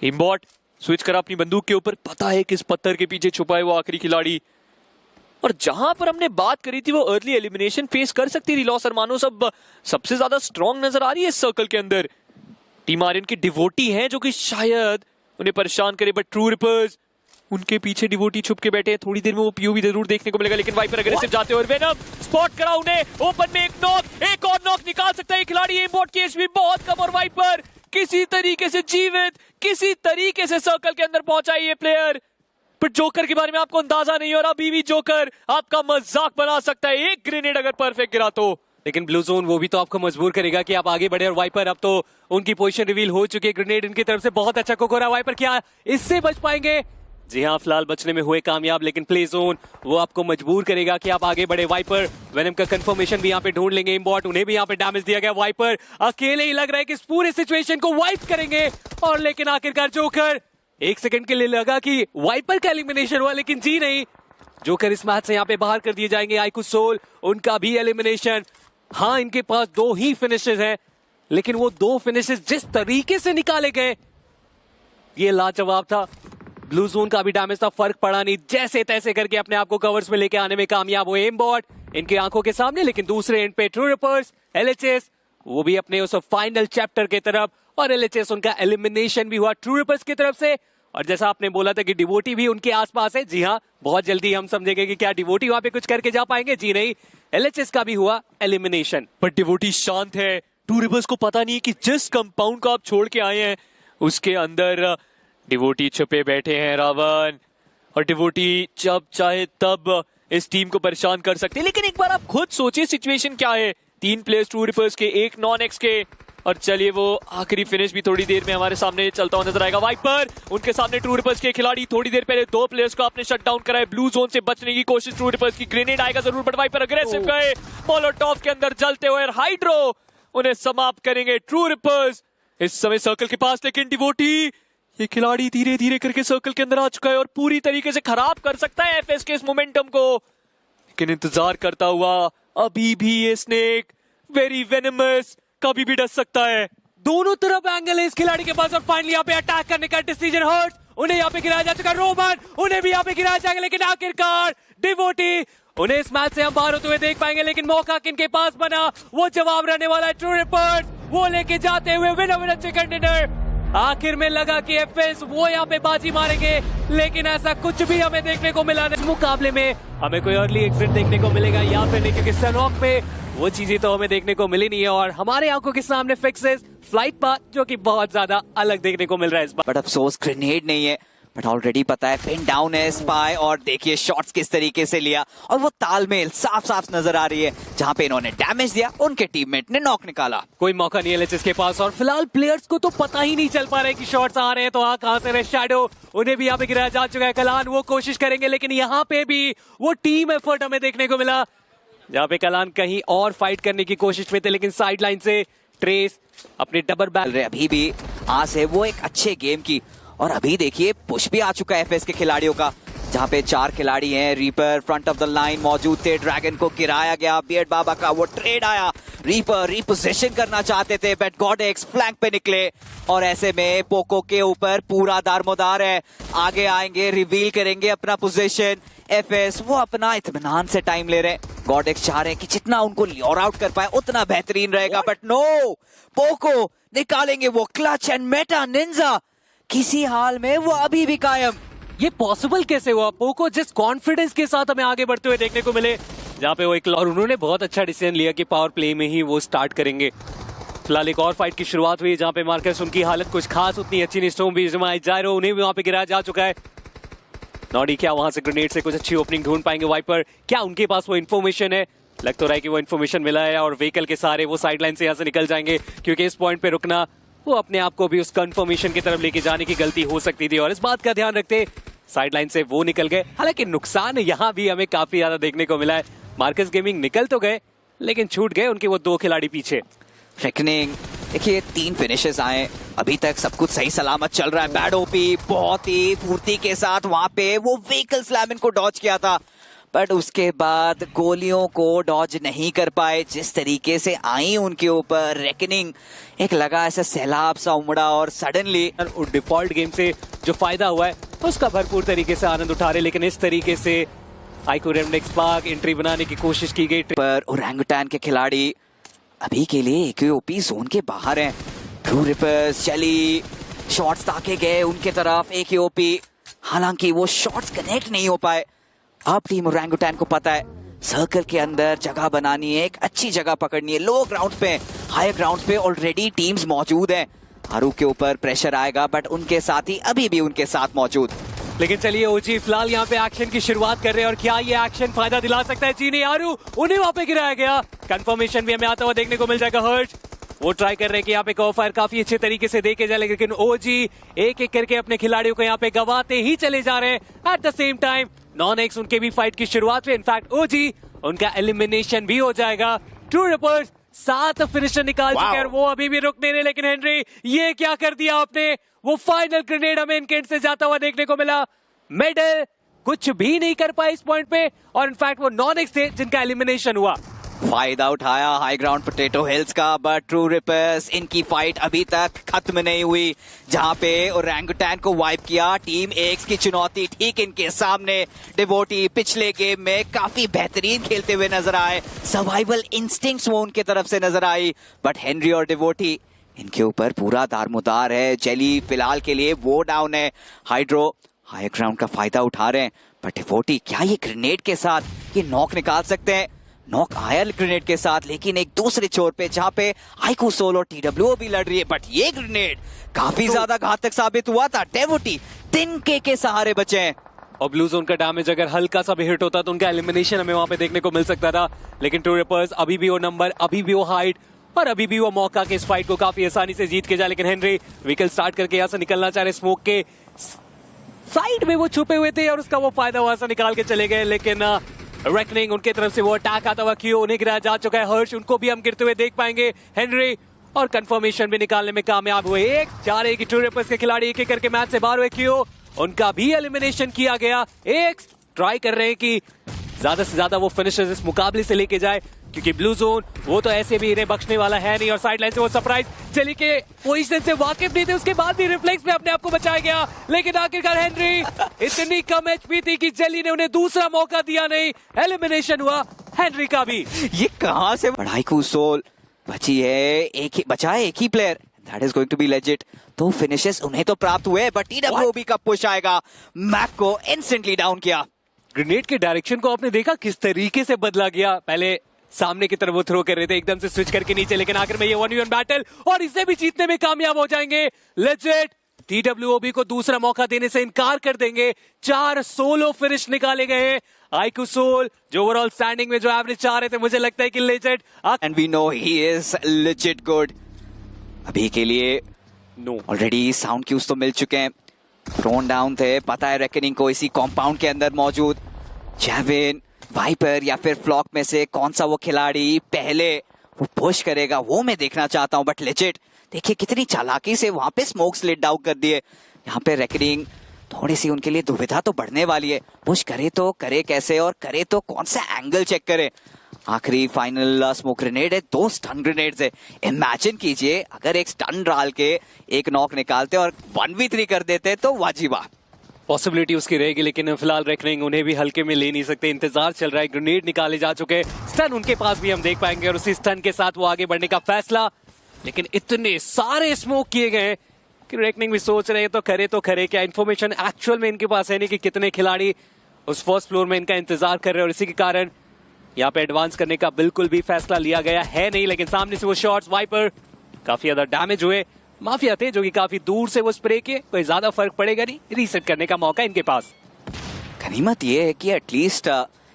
इम्बॉट स्विच करा अपनी बंदूक के ऊपर, पता है किस पत्थर के पीछे छुपा है वो आखिरी खिलाड़ी। और जहां पर हमने बात करी थी वो अर्ली एलिमिनेशन फेस कर सकती थी लॉस अरमानोस, अब सबसे ज्यादा स्ट्रॉन्ग नजर आ रही है इस सर्कल के अंदर। टीम आर्यन के डिवोटी हैं जो कि शायद उन्हें परेशान करे। बट ट्रू रिपर्स, उनके पीछे डिवोटी छुप के बैठे हैं, थोड़ी देर में वो पीओवी जरूर देखने को मिलेगा। लेकिन वाइपर अग्रेसिव जाते हुए वेनम स्पॉट करा उन्हें, ओपन में एक नॉक, एक और नॉक निकाल सकता है खिलाड़ी। इम्बॉट की एचपी बहुत कम, और वाइपर किसी तरीके से जीवित, किसी तरीके से सर्कल के अंदर पहुंचा ये प्लेयर। पर जोकर के बारे में आपको अंदाजा नहीं, और अभी भी जोकर आपका मजाक बना सकता है, एक ग्रेनेड अगर परफेक्ट गिरा तो। लेकिन ब्लू जोन वो भी तो आपको मजबूर करेगा कि आप आगे बढ़े। और वाइपर अब तो उनकी पोजीशन रिवील हो चुकी है, ग्रेनेड इनकी तरफ से बहुत अच्छा कुक हो रहा है। वाइपर क्या इससे बच पाएंगे? जी हाँ, फिलहाल बचने में हुए कामयाब, लेकिन प्ले जोन वो आपको मजबूर करेगा कि आप आगे बढ़े। वाइपर वेनम का कंफर्मेशन भी यहाँ पे ढूंढ लेंगे। इम्बॉट, उन्हें भी यहाँ पे डैमेज दिया गया। वाइपर अकेले ही लग रहा है कि इस पूरे सिचुएशन को वाइप करेंगे। और लेकिन आखिरकार जोकर, एक सेकंड के लिए लगा कि वाइपर का एलिमिनेशन हुआ, लेकिन जी नहीं, जोकर इस मैच से यहाँ पे बाहर कर दिए जाएंगे। आईकू सोल, उनका भी एलिमिनेशन। हाँ, इनके पास 2 ही फिनिशेस हैं, लेकिन वो 2 फिनिशेस जिस तरीके से निकाले गए, ये लाजवाब था। ब्लू जोन का भी डैमेज था, फर्क पड़ा नहीं, जैसे तैसे करके अपने आप को कवर्स में लेके आने में कामयाब हुए एम्बॉट इनके आंखों के सामने। लेकिन दूसरे एंड पे ट्रू रिपर्स, एलएचएस, वो भी अपने उस फाइनल चैप्टर के तरफ, और एलएचएस उनका एलिमिनेशन भी हुआ ट्रू रिपर्स की तरफ से। और जैसा आपने बोला था कि डिवोटी भी उनके आसपास है, जी हाँ, बहुत जल्दी हम समझेंगे कि क्या डिवोटी वहां पे कुछ करके जा पाएंगे। जी नहीं, एलएचएस का भी हुआ एलिमिनेशन। पर डिवोटी शांत है, टू रिवर्स को पता नहीं है कि जिस कंपाउंड को आप छोड़ के आए हैं उसके अंदर डिवोटी छुपे बैठे हैं रावण। और डिवोटी जब चाहे तब इस टीम को परेशान कर सकते हैं। लेकिन एक बार आप खुद सोचिए सिचुएशन क्या है, 3 प्लेयर्स टू रिपर्स के, 1 नॉन एक्स के। और चलिए वो आखिरी फिनिश भी थोड़ी देर में हमारे सामने चलता हुआ नजर आएगा। वाइपर, उनके सामने ट्रू रिपर्स के खिलाड़ी, थोड़ी देर पहले 2 प्लेयर्स को आपने शट डाउन करा है। ब्लू जोन से बचने की कोशिश ट्रू रिपर्स की, ग्रेनेड आएगा जरूर, बट वाइपर अग्रेसिव गए, मोलोटॉव के अंदर जलते हुए, हाइड्रो उन्हें समाप्त करेंगे ट्रू रिपर्स इस समय सर्कल के पास। लेकिन डिवोटी, ये खिलाड़ी धीरे धीरे करके सर्कल के अंदर आ चुका है और पूरी तरीके से खराब कर सकता है एफएस के इस मोमेंटम को। लेकिन इंतजार करता हुआ अभी भी ये स्नेक वेरी वेनमस, कभी भी डस सकता है। दोनों तरफ एंगल है इस खिलाड़ी के पास, और फाइनली यहाँ पे अटैक करने का डिसीजन हर्ट, उन्हें यहाँ पे गिराया जा चुका। रोमन, उन्हें भी यहाँ पे गिराया जाएगा, लेकिन आखिरकार डिवोटी, उन्हें इस मैच से हम बाहर होते हुए देख पाएंगे। लेकिन मौका किनके पास बना, वो जवाब रहने वाला है ट्रू रिपर्स, वो लेके जाते हुए विनर विनर चिकन डिनर। आखिर में लगा कि एफएस वो यहाँ पे बाजी मारेंगे, लेकिन ऐसा कुछ भी हमें देखने को मिला नहीं। इस मुकाबले में हमें कोई अर्ली एग्जिट देखने को मिलेगा या फिर नहीं, क्योंकि सनहॉक पे वो चीजें तो हमें देखने को मिली नहीं है। और हमारे आंखों के सामने फिक्सेस, फ्लाइट पाथ, जो कि बहुत ज्यादा अलग देखने को मिल रहा है इस बार। बट अफसोस ग्रेनेड नहीं है, बट ऑलरेडी पता है पिन डाउन है स्पाई, और देखिए शॉट्स किस तरीके से लिया, और वो तालमेल साफ साफ नजर आ रही है। जहां पे इन्होंने डैमेज दिया, उनके टीममेट ने नॉक निकाला। कोई मौका नहीं है एलएचएस के पास, और फिलहाल प्लेयर्स को तो पता ही नहीं चल पा रहा है कि शॉट्स आ रहे हैं, तो कहां से रहे शैडो, उन्हें भी यहाँ पे गिराया जा चुका है। कलान वो कोशिश करेंगे, लेकिन यहाँ पे भी वो टीम एफर्ट हमें देखने को मिला, जहाँ पे कलान कहीं और फाइट करने की कोशिश में थे, लेकिन साइड लाइन से ट्रेस अपने डबल बैल अभी भी आस है वो एक अच्छे गेम की, और अभी देखिए पुश भी आ चुका है एफएस के खिलाड़ियों का, जहां पे 4 खिलाड़ी हैं। Reaper front of the line मौजूद थे, ड्रैगन को गिराया गया, बियर्ड बाबा का वो ट्रेड आया, रीपर रिपोजिशन करना चाहते थे बट गॉडेक्स फ्लैंक पे निकले, और ऐसे में पोको के ऊपर पूरा दारमोदार है। आगे आएंगे, रिवील करेंगे अपना पोजीशन। एफएस वो अपना इत्मीनान से टाइम ले रहे हैं, गॉडेक्स चाह रहे हैं कि जितना उनको ल्योर आउट कर पाए उतना बेहतरीन रहेगा, बट नो, पोको निकालेंगे वो क्लच, एंड मेटा निंजा किसी हाल में वो अभी भी कायम। ये पॉसिबल कैसे हुआ? पोको जिस कॉन्फिडेंस के साथ हमें आगे बढ़ते हुए देखने को मिले, जहाँ पे वो एक, और उन्होंने बहुत अच्छा डिसीजन लिया कि पावर प्ले में ही वो स्टार्ट करेंगे। फिलहाल एक और फाइट की शुरुआत हुई, जहाँ पे मार्कस, उनकी हालत कुछ खास उतनी अच्छी नहीं, स्टोम भी जायरो उन्हें भी वहां पे गिराया जा चुका है। नॉडी क्या वहां से ग्रेनेड से कुछ अच्छी ओपनिंग ढूंढ पाएंगे? वाइपर क्या उनके पास वो इन्फॉर्मेशन है? लग तो रहा है कि वो इन्फॉर्मेशन मिला है, और व्हीकल के सारे वो साइड लाइन से यहाँ से निकल जाएंगे, क्योंकि इस पॉइंट पे रुकना वो अपने आप को भी उस कंफर्मेशन की तरफ लेके जाने की गलती हो सकती थी, और इस बात का ध्यान रखते साइड लाइन से वो निकल गए। हालांकि नुकसान यहाँ भी हमें काफी ज्यादा देखने को मिला है। मार्कस गेमिंग निकल तो गए, लेकिन छूट गए उनके वो 2 खिलाड़ी पीछे। रेकनिंग देखिए 3 फिनिशेस आए, अभी तक सब कुछ सही सलामत चल रहा है। बैड ओपी बहुत ही फुर्ती के साथ वहां पे वो व्हीकल स्लैमिन को डॉज किया था, बट उसके बाद गोलियों को डॉज नहीं कर पाए, जिस तरीके से आई उनके ऊपर। रेकनिंग एक लगा ऐसा सैलाब सा उमड़ा, और सडनली डिफॉल्ट गेम से जो फायदा हुआ है उसका भरपूर तरीके से आनंद उठा रहे, लेकिन इस तरीके से आइको रेमडेक्स पार्क एंट्री बनाने की कोशिश की गई पर ओरंगुटान के खिलाड़ी अभी के लिए एकेओपी जोन के बाहर हैं। ट्रू रिपर्स चली, शॉट्स ताके गए उनके तरफ एकेओपी, हालांकि वो शॉट्स कनेक्ट नहीं हो पाए। अब टीम ओरंगुटान को पता है सर्कल के अंदर जगह बनानी है, एक अच्छी जगह पकड़नी है। लो ग्राउंड पे, हायर ग्राउंड पे ऑलरेडी टीम्स मौजूद हैं। हारू के ऊपर प्रेशर आएगा, बट उनके साथी अभी भी उनके साथ मौजूद। लेकिन चलिए ओजी फिलहाल यहाँ पे एक्शन की शुरुआत कर रहे हैं, और क्या ये एक्शन फायदा दिला सकता है? चीनी हारू उन्हें वहां पे गिराया गया, कंफर्मेशन भी हमें आता हुआ देखने को मिल जाएगा। हर्ट वो ट्राई कर रहे हैं कि यहाँ पे कवर फायर काफी अच्छे तरीके से देके जाए, लेकिन ओजी एक एक करके अपने खिलाड़ियों को यहाँ पे गवाते ही चले जा रहे हैं। At the same time non x उनके भी फाइट की शुरुआत में, इनफैक्ट ओजी उनका एलिमिनेशन भी हो जाएगा। ट्रू रिपर्स 7 फिनिशर निकाल चुके हैं, वो अभी भी रुक नहीं रहे। लेकिन हेनरी ये क्या कर दिया आपने? वो फाइनल ग्रेनेड हमें इनके एंड से जाता हुआ देखने को मिला। मेडल कुछ भी नहीं कर पाए इस पॉइंट पे, और इनफैक्ट वो नॉन एक्स थे जिनका एलिमिनेशन हुआ। फायदा उठाया हाई ग्राउंड पोटैटो हिल्स का, बट ट्रू रिपर्स इनकी फाइट अभी तक खत्म नहीं हुई। जहां पे ओरंगुटान को वाइप किया, टीम एक्स की चुनौती ठीक इनके सामने। डिवोटी पिछले गेम में काफी बेहतरीन खेलते हुए नजर आए, सर्वाइवल इंस्टिंक्ट्स वो उनके तरफ से नजर आई, बट हेनरी और डिवोटी इनके ऊपर पूरा दारमुदार है। जेली फिलहाल के लिए वो डाउन है। हाइड्रो हाई ग्राउंड का फायदा उठा रहे हैं, बट डिवोटी क्या ये ग्रेनेड के साथ ये नॉक निकाल सकते हैं? नॉक आया ग्रेनेड के साथ, लेकिन एक दूसरे छोर पे जहां पे आइको सोल और टीडब्ल्यू भी लड़ रही है, बट ये ग्रेनेड काफी ज्यादा घातक साबित हुआ था। डेवोटी तिनके के सहारे बचे हैं, और ब्लू जोन का डैमेज अगर हल्का सा भी हिट होता तो उनका एलिमिनेशन हमें वहां पे देखने को मिल सकता था। लेकिन ट्रू रिपर्स अभी भी वो नंबर, अभी भी वो हाइट, और अभी भी वो मौका के इस फाइट को काफी आसानी से जीत के जाए। लेकिन हेनरी व्हीकल स्टार्ट करके यहाँ से निकलना चाह रहे, स्मोक के साइड में वो छुपे हुए थे, और उसका वो फायदा वहां से निकाल के चले गए। लेकिन रेकनिंग उनके तरफ से वो अटैक आता हुआ क्यों उन्हें गिराया जा चुका है। हर्ष उनको भी हम गिरते हुए देख पाएंगे। हेनरी और कंफर्मेशन भी निकालने में कामयाब हुए। एक जा रहे कि ट्रू रिपर्स के खिलाड़ी एक एक करके मैच से बाहर हुए, क्यों उनका भी एलिमिनेशन किया गया। एक ट्राई कर रहे हैं कि ज्यादा से ज्यादा वो फिनिशर्स इस मुकाबले से लेके जाए, क्योंकि ब्लू जोन वो तो ऐसे भी इन्हें बख्शने वाला है नहीं, और साइड लाइन से वो सरप्राइज चली के पोजीशन से वाकिफ नहीं थे, उसके बाद भी रिफ्लेक्स में अपने आप को बचाया गया। लेकिन आखिरकार हेनरी इतनी कम एचपी थी कि जेली ने उन्हें दूसरा मौका दिया नहीं, एलिमिनेशन हुआ हेनरी का भी। ये कहां से बढ़ाई को सोल बची है, एक ही बचा है, एक ही player, that is going to be legit. तो फिनिशेस उन्हें तो प्राप्त हुए, बट टीडब्ल्यूबी का पुश आएगा, मैक को इंस्टेंटली डाउन किया। ग्रेनेड के डायरेक्शन को आपने देखा किस तरीके से बदला गया, पहले सामने की तरफ वो थ्रो कर रहे थे, एकदम से स्विच करके नीचे, लेकिन आखिर में ये 1v1 बैटल, और इसे भी जीतने में कामयाब हो जाएंगे। लेजेंड TWOB को दूसरा मौका देने से इनकार कर देंगे। 4 सोलो फिनिश निकाले गए हैं। आईकू सोल जो ओवरऑल स्टैंडिंग में जो एवरेज चाह रहे थे, मुझे लगता है कि legend and we know he is legit good. अभी के लिए नो ऑलरेडी साउंड क्यूज तो मिल चुके हैं, थ्रोन डाउन थे, पता है रेकनिंग को इसी कॉम्पाउंड के अंदर मौजूद। जैविन, वाइपर या फिर फ्लॉक में से कौन सा वो खिलाड़ी पहले वो पुश करेगा वो मैं देखना चाहता हूं। बट लेजिट देखिए कितनी चालाकी से वहां पे स्मोक स्लिट डाउन कर दिए। यहाँ पे रेकनिंग थोड़ी सी उनके लिए दुविधा तो बढ़ने वाली है, पुश करे तो करे कैसे और करे तो कौन सा एंगल चेक करे। आखिरी फाइनल स्मोक ग्रेनेड है, 2 स्टन ग्रेनेड्स है। इमेजिन कीजिए अगर एक स्टन डाल के एक नॉक निकालते और 1v3 कर देते तो वाजिबा। पॉसिबिलिटी उसकी रहेगी, लेकिन फिलहाल रेकनिंग उन्हें भी हल्के में ले नहीं सकते। इंतजार चल रहा है, ग्रेनेड निकाले जा चुके हैं, स्टन उनके पास भी हम देख पाएंगे और उसी स्टन के साथ वो आगे बढ़ने का फैसला। लेकिन इतने सारे स्मोक किए गए कि रेकनिंग भी सोच रहे हैं तो करे क्या। इन्फॉर्मेशन एक्चुअल में इनके पास है नहीं कि कितने खिलाड़ी उस फर्स्ट फ्लोर में इनका इंतजार कर रहे हैं, और इसी के कारण यहाँ पे एडवांस करने का बिल्कुल भी फैसला लिया गया है नहीं। लेकिन सामने से वो शॉट्स, वाइपर काफी ज्यादा डैमेज हुए। माफिया थे जो कि काफी दूर से वो स्प्रे किए, कोई ज्यादा फर्क पड़ेगा नहीं, रीसेट करने का मौका इनके पास। गनीमत ये है कि एटलीस्ट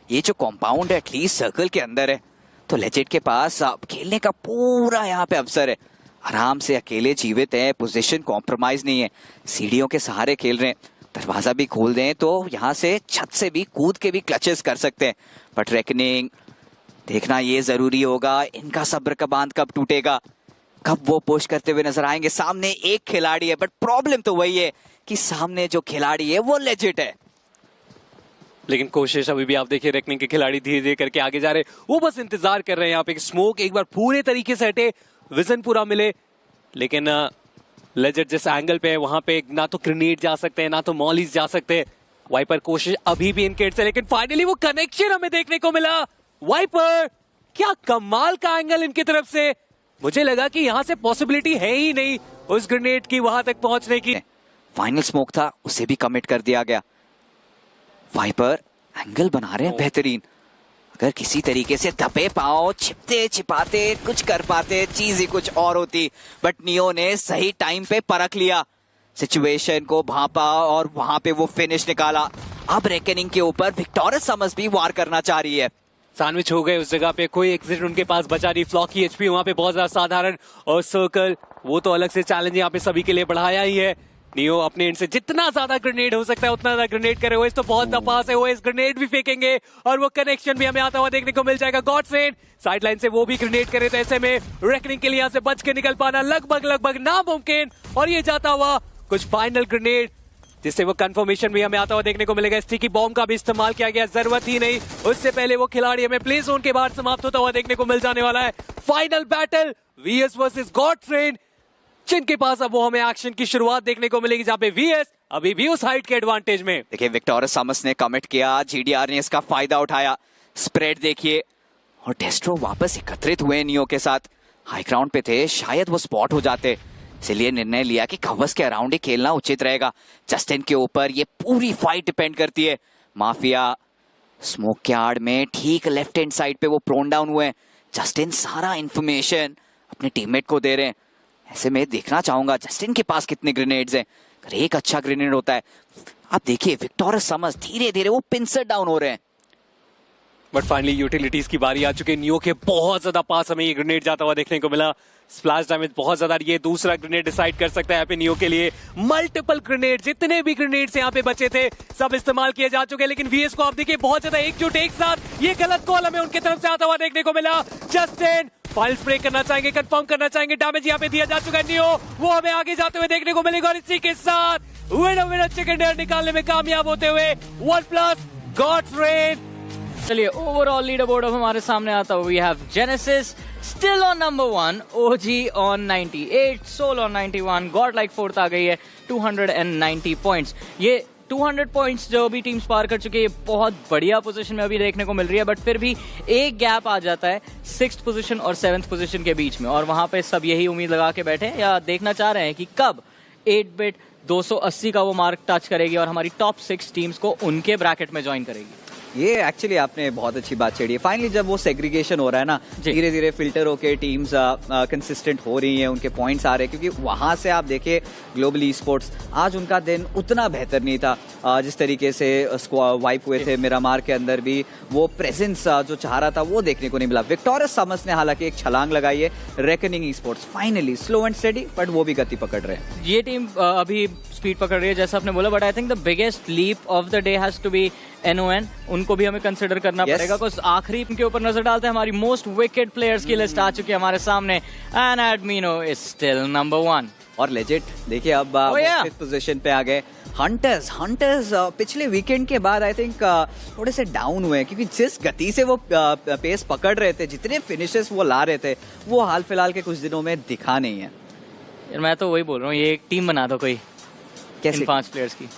ये जो कॉम्पाउंड है एटलीस्ट सर्कल के अंदर है, तो लेजेंड के पास खेलने का पूरा यहाँ पे अवसर है। आराम से अकेले जीवित है, पोजीशन कॉम्प्रोमाइज नहीं है, सीढ़ियों के सहारे खेल रहे हैं। दरवाजा भी खोल दें तो यहाँ से छत से भी कूद के भी क्लचेस कर सकते हैं। बट रेकनिंग देखना ये जरूरी होगा, इनका सब्र का बांध कब टूटेगा, कब वो पुश करते हुए नजर आएंगे। सामने एक खिलाड़ी है, बट प्रॉब्लम तो वही है कि सामने जो खिलाड़ी है वो लेजिट है। लेकिन कोशिश अभी भी आप देखिए, रेकनिंग के खिलाड़ी धीरे धीरे करके आगे जा रहे हैं, वो बस इंतजार कर रहे हैं यहाँ पे स्मोक एक बार पूरे तरीके से हटे, विजन पूरा मिले। लेकिन लेजेंड जिस एंगल पे है वहां पे ना तो ग्रेनेड जा सकते हैं ना तो मॉलीज जा सकते हैं। वाइपर कोशिश अभी भी इनके से, लेकिन फाइनली वो कनेक्शन हमें देखने को मिला। वाइपर क्या कमाल का एंगल इनकी तरफ से, मुझे लगा कि यहाँ से पॉसिबिलिटी है ही नहीं उस ग्रेनेड की वहां तक पहुंचने की। फाइनल स्मोक था, उसे भी कमिट कर दिया गया। वाइपर एंगल बना रहे हैं बेहतरीन, अगर किसी तरीके से दबे पाओ, छिपते छिपाते कुछ कर पाते, चीज ही कुछ और होती। बट नियो ने सही टाइम पे परख लिया, सिचुएशन को भांपा और वहां पे वो फिनिश निकाला। अब रेकनिंग के ऊपर विक्टोरियस समस भी वार करना चाह रही है। सैंडविच हो गए उस जगह पे, कोई एग्जिट उनके पास बचा नहीं। फ्लॉक की एचपी वहां पे बहुत ज्यादा साधारण, और सर्कल वो तो अलग से चैलेंज यहाँ पे सभी के लिए बढ़ाया ही है। नियो अपने एंड से जितना ज्यादा ग्रेनेड हो सकता है उतना ज्यादा ग्रेनेड करे। ओएस तो बहुत दफास है, ओएस ग्रेनेड भी फेंकेंगे और वो कनेक्शन भी हमें आता हुआ देखने को मिल जाएगा। गॉडसेन साइड लाइन से वो भी ग्रेनेड करे, तो ऐसे में रेकनिंग के लिए यहाँ से बच के निकल पाना लगभग नामुमकिन। और ये जाता हुआ कुछ फाइनल ग्रेनेड जिससे वो कंफर्मेशन भी हमें आता हुआ देखने को मिलेगा। स्टिकी बॉम्ब का भी इस्तेमाल किया गया, जरूरत ही नहीं, उससे पहले वो खिलाड़ी हमें प्ले जोन के बाहर समाप्त होता हुआ देखने को मिल जाने वाला है। फाइनल बैटल वीएस वर्सेस गॉडफ्रेंड, जिनके पास अब वो हमें एक्शन की शुरुआत देखने को मिलेगी, जहां पे वीएस अभी भी उस हाइट के एडवांटेज में। देखिए विक्टोरियस समस ने कमिट किया, जीडीआर ने इसका फायदा उठाया। स्प्रेड देखिए, और डेस्ट्रो वापस एकत्रित हुए नियो के साथ। हाई ग्राउंड पे थे, शायद वो स्पॉट हो जाते, इसलिए निर्णय लिया कि कवर्स के अराउंड ही खेलना उचित रहेगा। जस्टिन के ऊपर ये पूरी फाइट डिपेंड करती है। माफिया स्मोक के आड़ में ठीक लेफ्ट हैंड साइड पे वो प्रोन डाउन हुए हैं। जस्टिन सारा इंफॉर्मेशन अपने टीममेट को दे रहे हैं। ऐसे में देखना चाहूंगा जस्टिन के पास कितने ग्रेनेड्स हैं। अगर एक अच्छा ग्रेनेड होता है, आप देखिए विक्टोरियस समस धीरे धीरे वो पिंसर डाउन हो रहे हैं। बट फाइनली यूटिलिटीज की बारी आ चुकी है। नियो के बहुत ज्यादा पास हमें ये ग्रेनेड जाता हुआ देखने को मिला। स्प्लैश डैमेज बहुत ज्यादा, ये दूसरा ग्रेनेड डिसाइड कर सकता है यहाँ पे नियो के लिए। मल्टीपल ग्रेनेड, जितने भी ग्रेनेड्स यहाँ पे बचे थे सब इस्तेमाल किए जा चुके हैं। लेकिन वीएस को आप देखिए बहुत ज्यादा एकजुट एक साथ, ये गलत कॉल हमें उनके तरफ से आता हुआ देखने को मिला। जस्टिन फाइल स्प्रे करना चाहेंगे, कंफर्म करना चाहेंगे, डैमेज यहाँ पे दिया जा चुका है। नियो वो हमें आगे जाते हुए देखने को मिलेगा, और इसी के साथ विनर चिकन डिनर निकालने में कामयाब होते हुए OnePlus गॉडफ्रेंड। चलिए ओवरऑल लीडर बोर्ड अब हमारे सामने आता है। We have Genesis still on number 1, OG on 98, Soul on 91, Godlike fourth आ गई है 290 पॉइंट्स। ये 200 पॉइंट्स जो अभी टीम्स पार कर चुकी है, बहुत बढ़िया पोजीशन में अभी देखने को मिल रही है। बट फिर भी एक गैप आ जाता है 6th पोजीशन और 7th पोजीशन के बीच में, और वहां पे सब यही उम्मीद लगा के बैठे हैं या देखना चाह रहे हैं कि कब 8-बिट 280 का वो मार्क टच करेगी और हमारी टॉप 6 टीम्स को उनके ब्रैकेट में ज्वाइन करेगी। ये एक्चुअली आपने बहुत अच्छी बात छेड़ी है। फाइनली जब वो सेग्रीगेशन हो रहा है ना, जी। धीरे धीरे फिल्टर होके टीम्स कंसिस्टेंट हो रही हैं, उनके पॉइंट्स आ रहे हैं, क्योंकि वहां से आप देखिए ग्लोबल ई स्पोर्ट्स आज उनका दिन उतना बेहतर नहीं था। जिस तरीके से वाइप हुए थे मिरामार के अंदर भी, वो प्रेजेंस जो चाह रहा था वो देखने को नहीं मिला। विक्टोरियस समर्स ने हालांकि एक छलांग लगाई है। Reckoning e sports finally slow and steady, but वो भी गति पकड़ रहे हैं। ये टीम अभी स्पीड पकड़ रही है जैसा आपने बोला, but I think the biggest leap of the day has to be NON। उनको भी हमें कंसिडर करना Yes. पड़ेगा, कुछ आखिरी के ऊपर नजर डालते हैं। हमारी मोस्ट विकेट प्लेयर्स की लिस्ट आ चुकी है हमारे सामने, एंड एडमिनो इज स्टिल नंबर 1। और लेजेट देखिए अब yeah. फिफ्थ पोजीशन पे आ गए। हंटर्स पिछले वीकेंड के बाद आई थिंक थोड़े से डाउन हुए हैं, क्योंकि जिस गति से वो पेस पकड़ रहे थे, जितने फिनिशेस वो ला रहे थे, वो हाल फिलहाल के कुछ दिनों में दिखा नहीं है। यार मैं तो वही बोल रहा हूँ, ये एक टीम बना दो कोई, कैसे? इन 5 प्लेयर्स की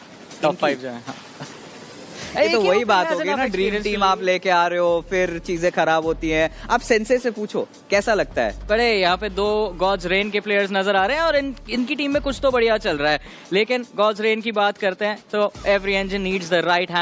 टॉप 5 जो है। हाँ। ये तो क्यों वही बात as होगी enough ना, ड्रीम experience टीम to आप लेके आ रहे हो, फिर चीजें खराब होती हैं। आप सेंसे से पूछो कैसा लगता है। बड़े यहाँ पे 2 गॉड्स रेन के प्लेयर्स नजर आ रहे हैं, और इनकी टीम में कुछ तो बढ़िया चल रहा है। लेकिन गॉड्स रेन की बात करते हैं तो every engine needs the right hand.